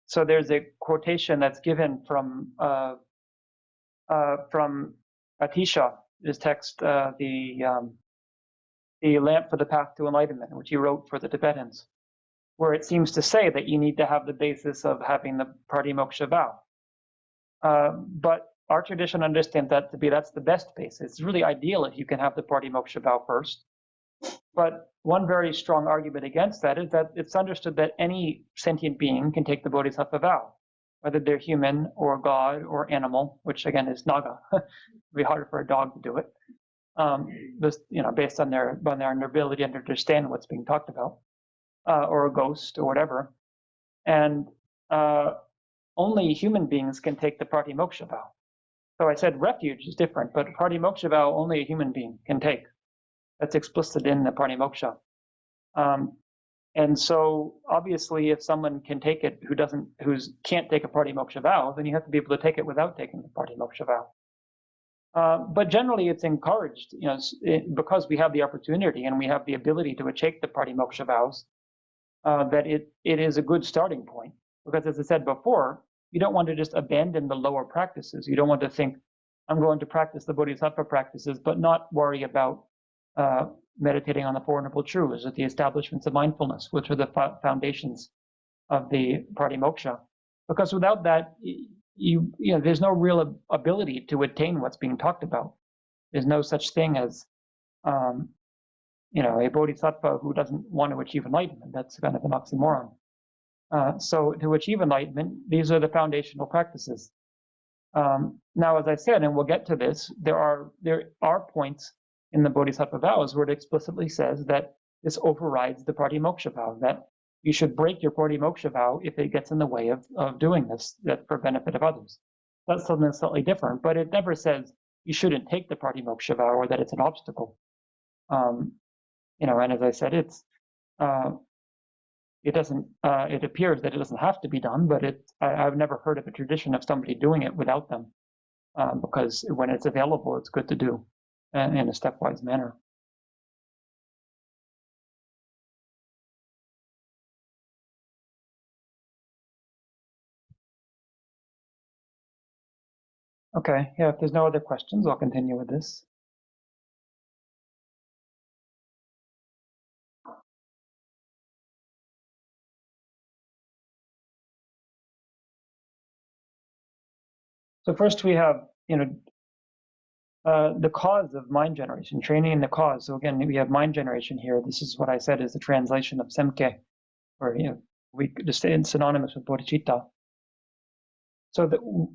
So there's a quotation that's given from Atisha, his text, the Lamp for the Path to Enlightenment, which he wrote for the Tibetans, where it seems to say that you need to have the basis of having the pratimoksha vow. But our tradition understands that to be that's the best basis. It's really ideal if you can have the pratimoksha vow first. But one very strong argument against that is that it's understood that any sentient being can take the Bodhisattva vow, whether they're human or God or animal, which again is Naga. It'd be harder for a dog to do it. Based on their ability to understand what's being talked about, or a ghost or whatever. And only human beings can take the pratimoksha vow. So I said refuge is different, but pratimoksha vow only a human being can take. That's explicit in the pratimoksha. And so obviously if someone can take it who can't take a pratimoksha vow, then you have to be able to take it without taking the pratimoksha vow. But generally it's encouraged, because we have the opportunity and we have the ability to take the pratimoksha vows, that it is a good starting point. Because as I said before, you don't want to just abandon the lower practices. You don't want to think, I'm going to practice the Bodhisattva practices, but not worry about meditating on the Four Noble Truths or the establishments of mindfulness, which are the foundations of the pratimoksha. Because without that, there's no real ability to attain what's being talked about. There's no such thing as, a bodhisattva who doesn't want to achieve enlightenment. That's kind of an oxymoron. So to achieve enlightenment, these are the foundational practices. Now, as I said, and we'll get to this, there are points in the Bodhisattva Vows, where it explicitly says that this overrides the pratimoksha vow, that you should break your pratimoksha vow if it gets in the way of doing this, that for benefit of others. That's something slightly different, but it never says you shouldn't take the pratimoksha vow or that it's an obstacle. And as I said, it doesn't. It appears that it doesn't have to be done, but I've never heard of a tradition of somebody doing it without them, because when it's available, it's good to do in a stepwise manner. Okay, yeah, if there's no other questions, I'll continue with this. So first we have, the cause of mind generation, training in the cause. So again, we have mind generation here. This is what I said is the translation of semke, or we just say it's synonymous with bodhicitta. So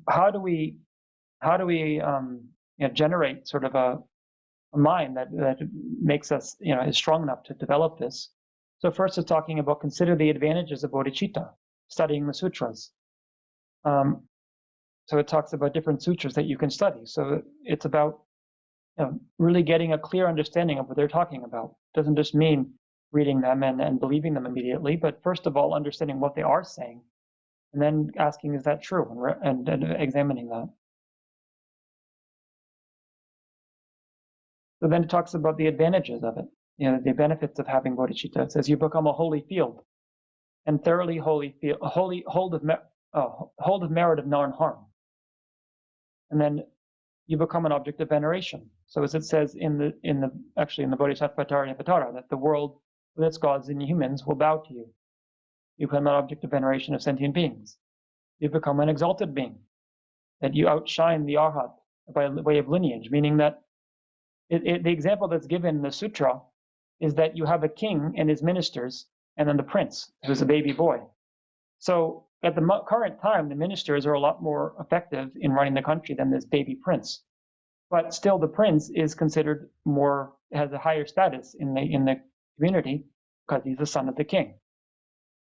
how do we generate sort of a mind that makes us is strong enough to develop this? So first, it's talking about consider the advantages of bodhicitta, studying the sutras. So it talks about different sutras that you can study. So it's about really getting a clear understanding of what they're talking about. It doesn't just mean reading them and believing them immediately, but first of all, understanding what they are saying, and then asking, is that true, and examining that. So then it talks about the advantages of it, the benefits of having bodhicitta. It says you become a holy field, and thoroughly holy field, hold of merit of non-harm. And then you become an object of veneration. So as it says in the Bodhisattva Vatara, that the world with its gods and humans will bow to you. You become an object of veneration of sentient beings. You become an exalted being, that you outshine the arhat by way of lineage, meaning that the example that's given in the sutra is that you have a king and his ministers, and then the prince, who's a baby boy. So at the current time, the ministers are a lot more effective in running the country than this baby prince. But still, the prince is considered has a higher status in the community because he's the son of the king.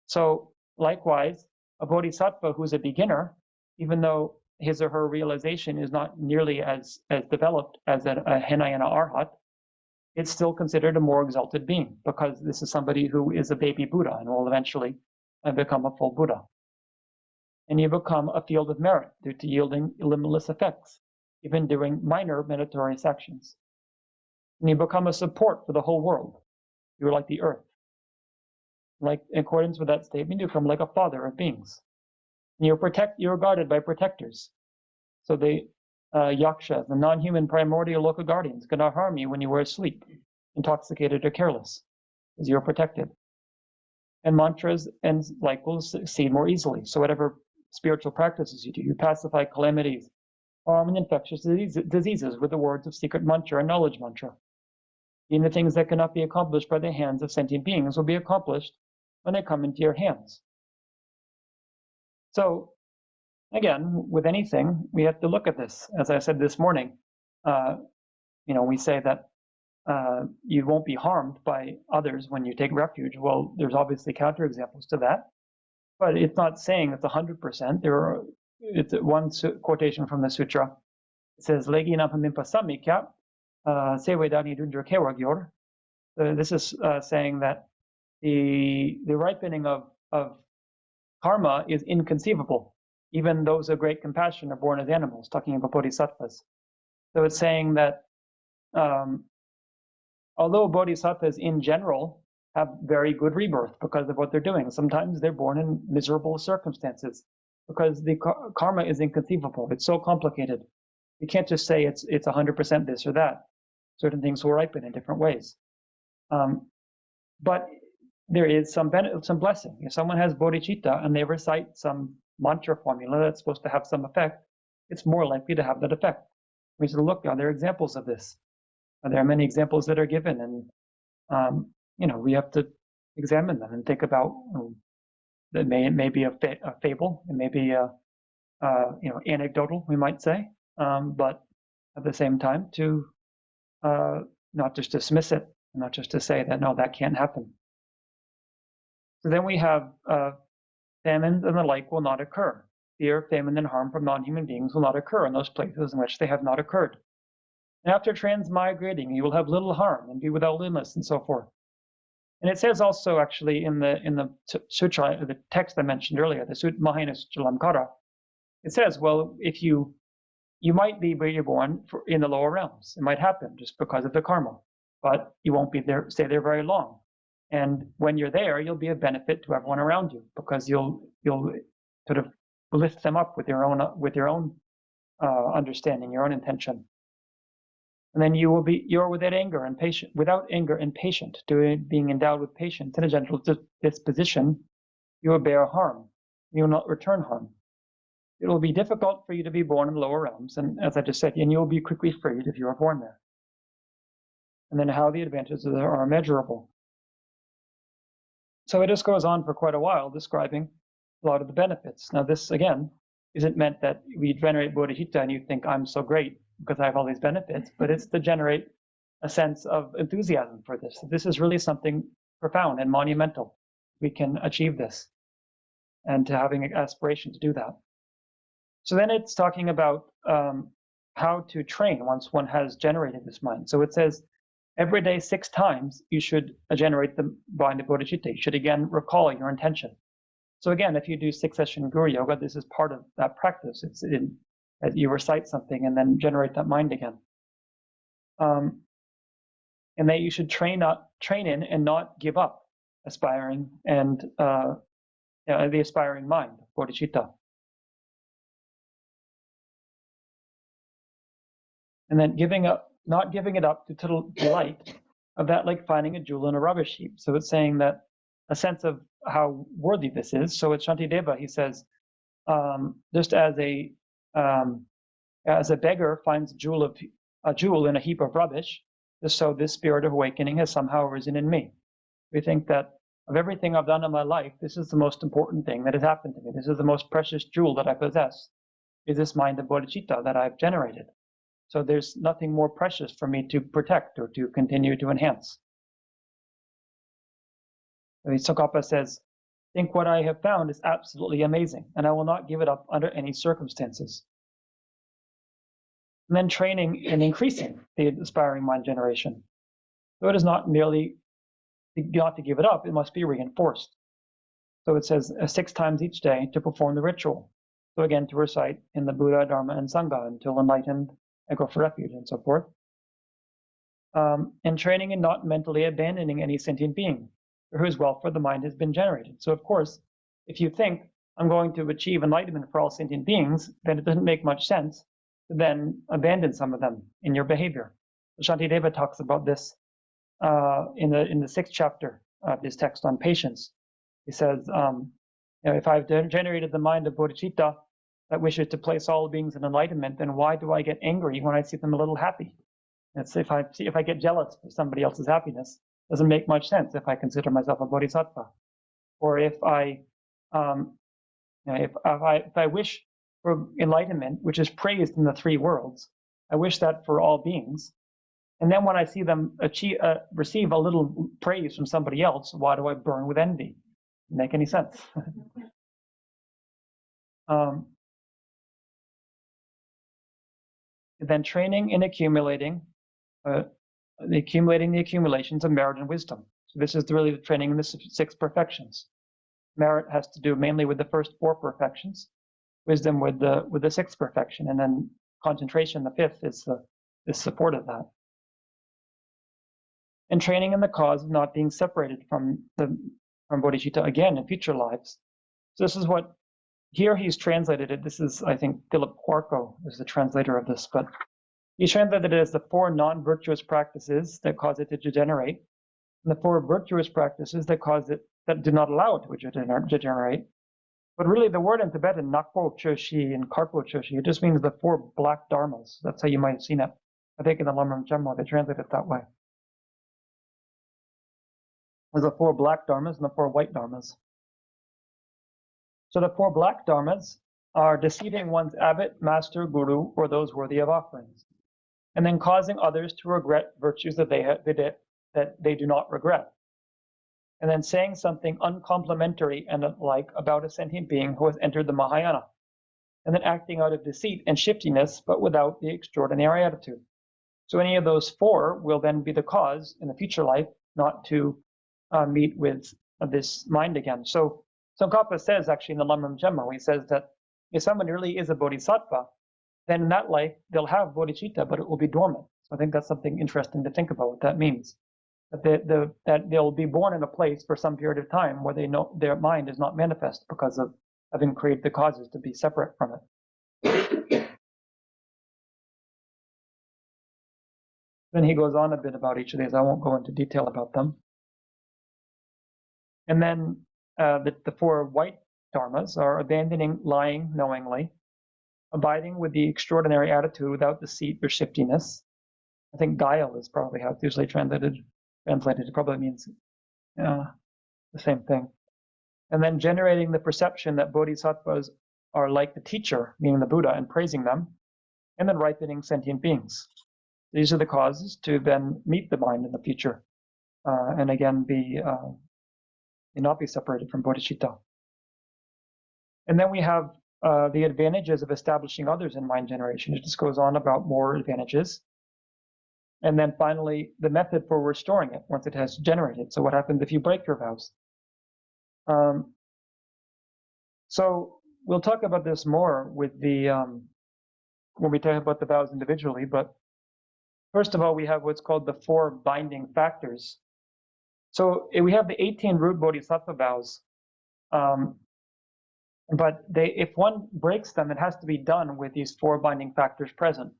So likewise, a bodhisattva who's a beginner, even though his or her realization is not nearly as developed as a Hinayana arhat, it's still considered a more exalted being because this is somebody who is a baby Buddha and will eventually become a full Buddha. And you become a field of merit due to yielding limitless effects, even doing minor meritorious actions. And you become a support for the whole world. You're like the earth. Like in accordance with that statement, you become like a father of beings. And you're guarded by protectors. So the yakshas, the non-human primordial local guardians, cannot harm you when you were asleep, intoxicated, or careless, because you're protected. And mantras and will succeed more easily. So whatever spiritual practices you do, you pacify calamities, harm, and infectious diseases with the words of secret mantra and knowledge mantra. Even the things that cannot be accomplished by the hands of sentient beings will be accomplished when they come into your hands. So again, with anything, we have to look at this. As I said this morning, we say that you won't be harmed by others when you take refuge. Well, there's obviously counterexamples to that, but it's not saying it's 100%. It's one quotation from the sutra. It says, "Legi nampamimpa samikya sevedani dundra kewagyor." This is saying that the ripening of karma is inconceivable. Even those of great compassion are born as animals, talking about bodhisattvas. So it's saying that although bodhisattvas in general have very good rebirth because of what they're doing, sometimes they're born in miserable circumstances because the karma is inconceivable. It's so complicated. You can't just say it's 100% this or that. Certain things will ripen in different ways. But there is some blessing. If someone has bodhicitta and they recite some mantra formula that's supposed to have some effect, it's more likely to have that effect. We should look, are there examples of this? There are many examples that are given, and we have to examine them and think about that. It may be a fable, it may be anecdotal, we might say, but at the same time to not just dismiss it, not just to say that, no, that can't happen. So then we have famine and the like will not occur. Fear, famine, and harm from non-human beings will not occur in those places in which they have not occurred. And after transmigrating, you will have little harm and be without illness and so forth. And it says also, actually, in the sutra, the text I mentioned earlier, the Mahayana Sutra, it says, well, if you might be reborn in the lower realms. It might happen just because of the karma, but you won't stay there very long. And when you're there, you'll be a benefit to everyone around you because you'll sort of lift them up with your own understanding, your own intention. And then you're without anger and patient, being endowed with patience and a gentle disposition, you will bear harm. You will not return harm. It will be difficult for you to be born in the lower realms, and as I just said, and you will be quickly freed if you are born there. And then how the advantages are immeasurable. So it just goes on for quite a while describing a lot of the benefits. Now this, again, isn't meant that we venerate Bodhisattva and you think I'm so great because I have all these benefits, but it's to generate a sense of enthusiasm for this. This is really something profound and monumental. We can achieve this and to having an aspiration to do that. So then it's talking about how to train once one has generated this mind. So it says every day 6 times you should generate the mind of bodhicitta. You should again recall your intention. So again, if you do 6-session Guru Yoga, this is part of that practice. It's that you recite something and then generate that mind again. And that you should train in and not give up aspiring and the aspiring mind, bodhicitta. And then not giving it up to total delight of that, like finding a jewel in a rubbish heap. So it's saying that a sense of how worthy this is. So at Shantideva, he says, just as a beggar finds a jewel in a heap of rubbish, just so this spirit of awakening has somehow risen in me. We think that of everything I've done in my life, this is the most important thing that has happened to me. This is the most precious jewel that I possess, is this mind of bodhicitta that I've generated. So there's nothing more precious for me to protect or to continue to enhance. Tsongkhapa says, think what I have found is absolutely amazing, and I will not give it up under any circumstances. And then training and increasing the aspiring mind generation. So it is not merely not to give it up, it must be reinforced. So it says 6 times each day to perform the ritual. So again, to recite in the Buddha, Dharma, and Sangha until enlightened and go for refuge and so forth. And training in not mentally abandoning any sentient being for whose welfare the mind has been generated. So of course, if you think I'm going to achieve enlightenment for all sentient beings, then it doesn't make much sense to then abandon some of them in your behavior. Shantideva talks about this in the 6th chapter of his text on patience. He says, if I've generated the mind of bodhicitta that wishes to place all beings in enlightenment, then why do I get angry when I see them a little happy? It's if I get jealous of somebody else's happiness, it doesn't make much sense if I consider myself a bodhisattva. Or if I wish for enlightenment, which is praised in the 3 worlds, I wish that for all beings. And then when I see them receive a little praise from somebody else, why do I burn with envy? Doesn't make any sense. Then training in accumulating the accumulations of merit and wisdom. So this is really the training in the 6 perfections. Merit has to do mainly with the first 4 perfections, wisdom with the 6th perfection, and then concentration, the 5th, is support of that. And training in the cause of not being separated from bodhicitta again in future lives. So this is what, here he's translated it. This is, I think, Philip Quarko is the translator of this, but he translated it as the 4 non-virtuous practices that cause it to degenerate, and the 4 virtuous practices that do not allow it to degenerate. But really the word in Tibetan, nakpo choshi and karpo choshi, it just means the 4 black dharmas. That's how you might have seen it. I think in the Lamrim Chenmo they translate it that way. There's the 4 black dharmas and the 4 white dharmas. So the 4 black dharmas are deceiving one's abbot, master, guru, or those worthy of offerings. and then causing others to regret virtues that they do not regret, and then saying something uncomplimentary and like about a sentient being who has entered the Mahayana, and then acting out of deceit and shiftiness, but without the extraordinary attitude. So any of those four will then be the cause in the future life not to meet with this mind again. So Tsongkhapa says actually in the Lamrim Gemma, he says that if someone really is a bodhisattva, then in that life they'll have bodhicitta, but it will be dormant. So I think that's something interesting to think about what that means. That they'll be born in a place for some period of time where they know their mind is not manifest because of having created the causes to be separate from it. Then he goes on a bit about each of these. I won't go into detail about them. And then the four white dharmas are abandoning lying knowingly, abiding with the extraordinary attitude without deceit or shiftiness. I think guile is probably how it's usually translated. It probably means the same thing. And then generating the perception that bodhisattvas are like the teacher, meaning the Buddha, and praising them, and then ripening sentient beings. These are the causes to then meet the mind in the future, and again not be separated from bodhicitta. And then we have the advantages of establishing others in mind generation. It just goes on about more advantages. And then finally, the method for restoring it once it has generated. So what happens if you break your vows? So we'll talk about this more with the when we talk about the vows individually. But first of all, we have what's called the four binding factors. So we have the 18 root bodhisattva vows, but if one breaks them, it has to be done with these four binding factors present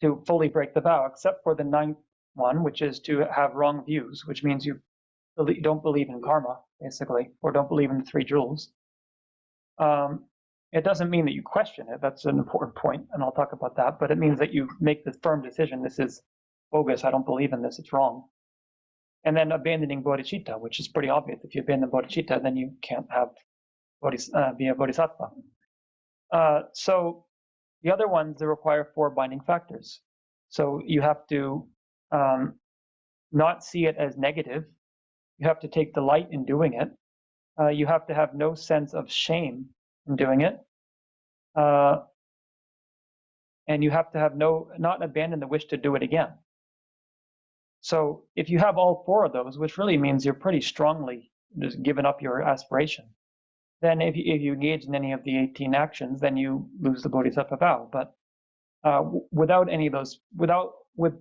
to fully break the vow, except for the 9th one, which is to have wrong views, which means you don't believe in karma, basically, or don't believe in the 3 jewels. It doesn't mean that you question it. That's an important point, and I'll talk about that. But it means that you make the firm decision, this is bogus, I don't believe in this, it's wrong. And then abandoning bodhicitta, which is pretty obvious. If you abandon bodhicitta, then you can't be a bodhisattva. So the other ones, they require 4 binding factors. So you have to not see it as negative. You have to take delight in doing it. You have to have no sense of shame in doing it. And you have to have not abandon the wish to do it again. So if you have all 4 of those, which really means you're pretty strongly just given up your aspiration, then if you engage in any of the 18 actions, then you lose the bodhisattva vow. But without any of those, with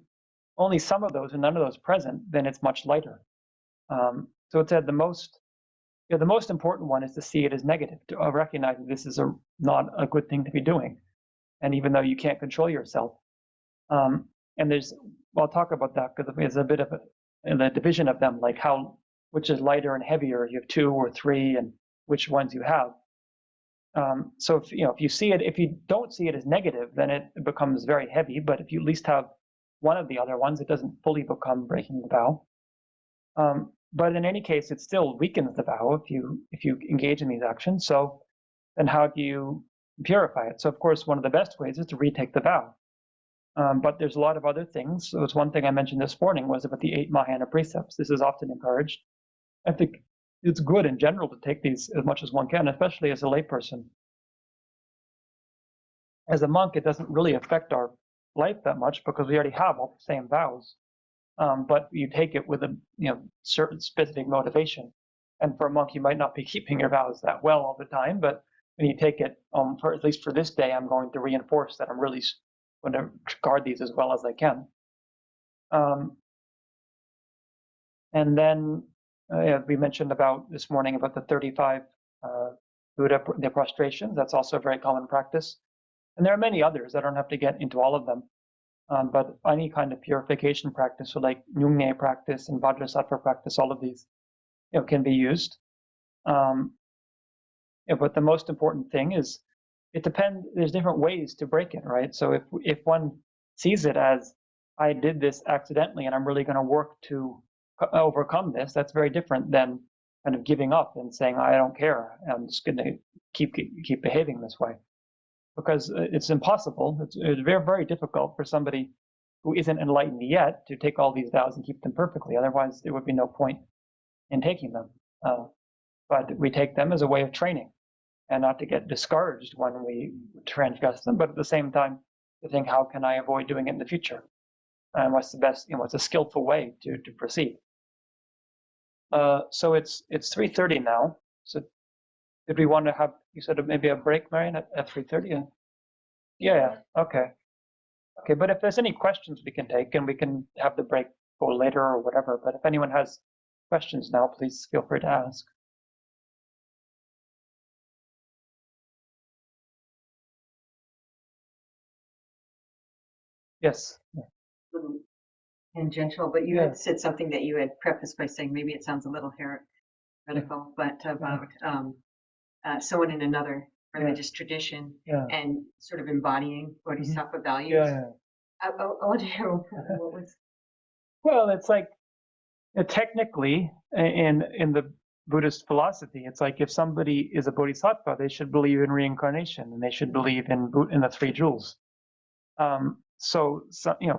only some of those and none of those present, then it's much lighter. So it said the most important one is to see it as negative, to recognize that this is not a good thing to be doing. And even though you can't control yourself, and I'll talk about that because there's a bit of the division of them, like which is lighter and heavier. You have 2 or 3, and which ones you have. So if you don't see it as negative, then it becomes very heavy. But if you at least have one of the other ones, it doesn't fully become breaking the vow. But in any case, it still weakens the vow if you engage in these actions. So then how do you purify it? So of course, one of the best ways is to retake the vow. But there's a lot of other things. So it's one thing I mentioned this morning was about the 8 Mahayana precepts. This is often encouraged. I think it's good in general to take these as much as one can, especially as a layperson. As a monk, it doesn't really affect our life that much because we already have all the same vows. But you take it with a certain specific motivation. And for a monk, you might not be keeping your vows that well all the time, but when you take it, for at least for this day, I'm going to reinforce that I'm really going to guard these as well as I can. And then we mentioned about this morning about the 35 Buddha the prostrations. That's also a very common practice. And there are many others. I don't have to get into all of them. But any kind of purification practice, so like Nyungne practice and Vajrasattva practice, all of these can be used. But the most important thing is it depends. There's different ways to break it, right? So if one sees it as I did this accidentally and I'm really going to work to overcome this, that's very different than kind of giving up and saying I don't care. I'm just going to keep behaving this way, because it's impossible. It's very, very difficult for somebody who isn't enlightened yet to take all these vows and keep them perfectly. Otherwise, there would be no point in taking them. But we take them as a way of training, and not to get discouraged when we transgress them, but at the same time to think, how can I avoid doing it in the future? And what's the best, what's a skillful way to proceed? So it's 3:30 now. So did we want to have, you said maybe a break, Marian, at 3:30? Yeah, okay. Okay, but if there's any questions we can take, and we can have the break go later or whatever, but if anyone has questions now, please feel free to ask. Yes. Little tangential, but you had said something that you had prefaced by saying, maybe it sounds a little heretical, but about someone in another religious tradition and sort of embodying Bodhisattva values. I want to hear what was. Well, it's like technically in the Buddhist philosophy, it's like if somebody is a bodhisattva, they should believe in reincarnation, and they should believe in the three jewels. So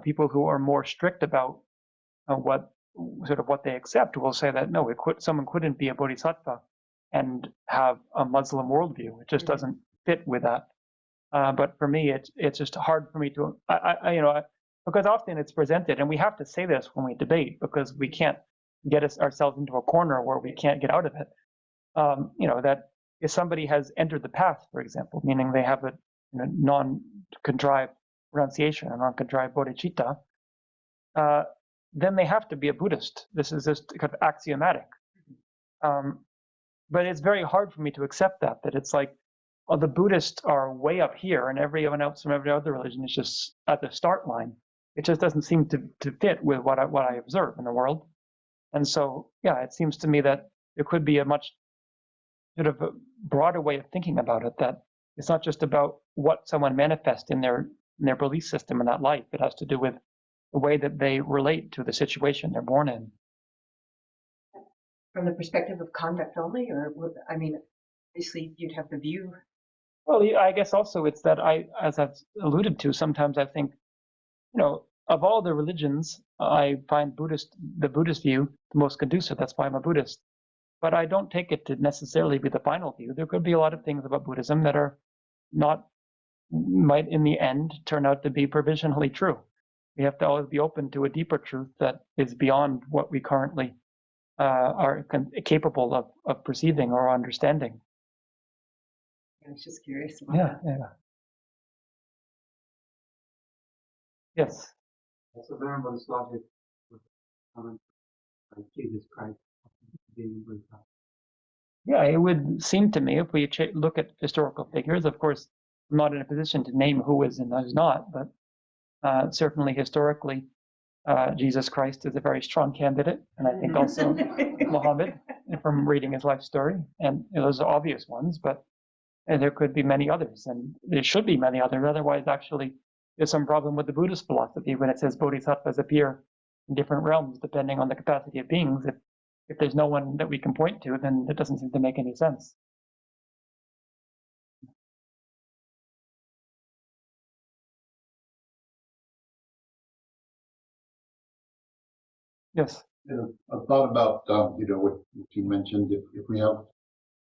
people who are more strict about what they accept will say that no, someone couldn't be a bodhisattva and have a Muslim worldview. It just doesn't fit with that. But for me, it's just hard for me to because often it's presented, and we have to say this when we debate, because we can't get ourselves into a corner where we can't get out of it. That if somebody has entered the path, for example, meaning they have a non-contrived renunciation, a non-contrived bodhicitta, then they have to be a Buddhist. This is just kind of axiomatic. But it's very hard for me to accept that it's like, oh, the Buddhists are way up here, and everyone else from every other religion is just at the start line. It just doesn't seem to fit with what I observe in the world. And so, it seems to me that there could be a much sort of a broader way of thinking about it, that it's not just about what someone manifests in their belief system in that life. It has to do with the way that they relate to the situation they're born in. From the perspective of conduct only, or obviously you'd have the view. Well, I guess also it's that as I've alluded to, sometimes I think, of all the religions, I find the Buddhist view the most conducive. That's why I'm a Buddhist. But I don't take it to necessarily be the final view. There could be a lot of things about Buddhism that might in the end turn out to be provisionally true. We have to always be open to a deeper truth that is beyond what we currently are capable of perceiving or understanding. I was just curious about that. Yeah. Yes. That's a very much logic with Jesus Christ being Buddha. Yeah, it would seem to me, if we look at historical figures, of course, I'm not in a position to name who is and who's not, but certainly historically, Jesus Christ is a very strong candidate, and I think also Muhammad, from reading his life story, and those are obvious ones, but there could be many others, and there should be many others. Otherwise, actually, there's some problem with the Buddhist philosophy when it says bodhisattvas appear in different realms depending on the capacity of beings. If there's no one that we can point to, then it doesn't seem to make any sense. Yes. I've thought about what you mentioned. If we have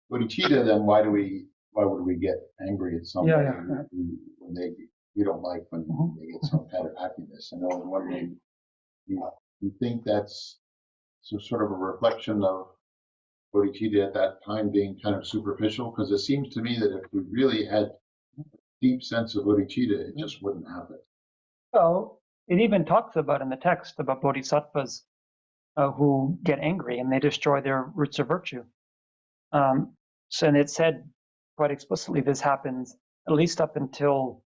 bodhicitta, then why would we get angry at somebody when we don't like when they get some kind of happiness? And I was wondering, you think that's sort of a reflection of bodhicitta at that time being kind of superficial? Because it seems to me that if we really had a deep sense of bodhicitta, it just wouldn't happen. Well, it even talks about in the text about bodhisattvas who get angry and they destroy their roots of virtue. And it said quite explicitly this happens at least up until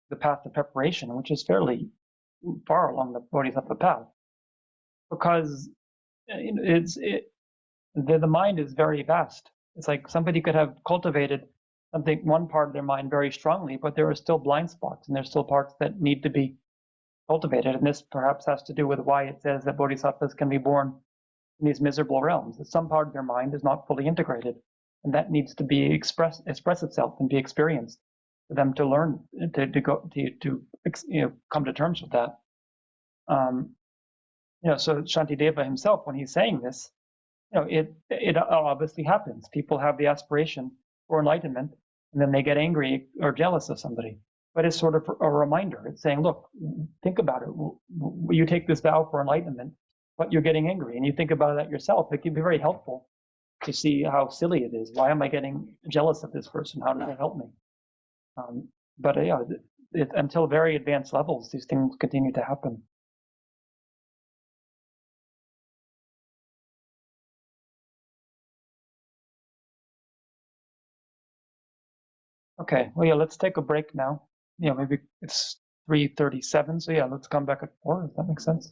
the path of preparation, which is fairly far along the bodhisattva path, because the mind is very vast. It's like somebody could have cultivated one part of their mind very strongly, but there are still blind spots, and there's still parts that need to be cultivated. And this perhaps has to do with why it says that bodhisattvas can be born in these miserable realms. That some part of their mind is not fully integrated, and that needs to be express itself and be experienced for them to learn to come to terms with that. So Shantideva himself, when he's saying this, it obviously happens. People have the aspiration for enlightenment, and then they get angry or jealous of somebody. But it's sort of a reminder. It's saying, look, think about it. You take this vow for enlightenment, but you're getting angry, and you think about that yourself. It can be very helpful to see how silly it is. Why am I getting jealous of this person? How does that help me? But until very advanced levels, these things continue to happen. Okay, well, yeah, let's take a break now. Maybe it's 3:37, so yeah, let's come back at 4, if that makes sense.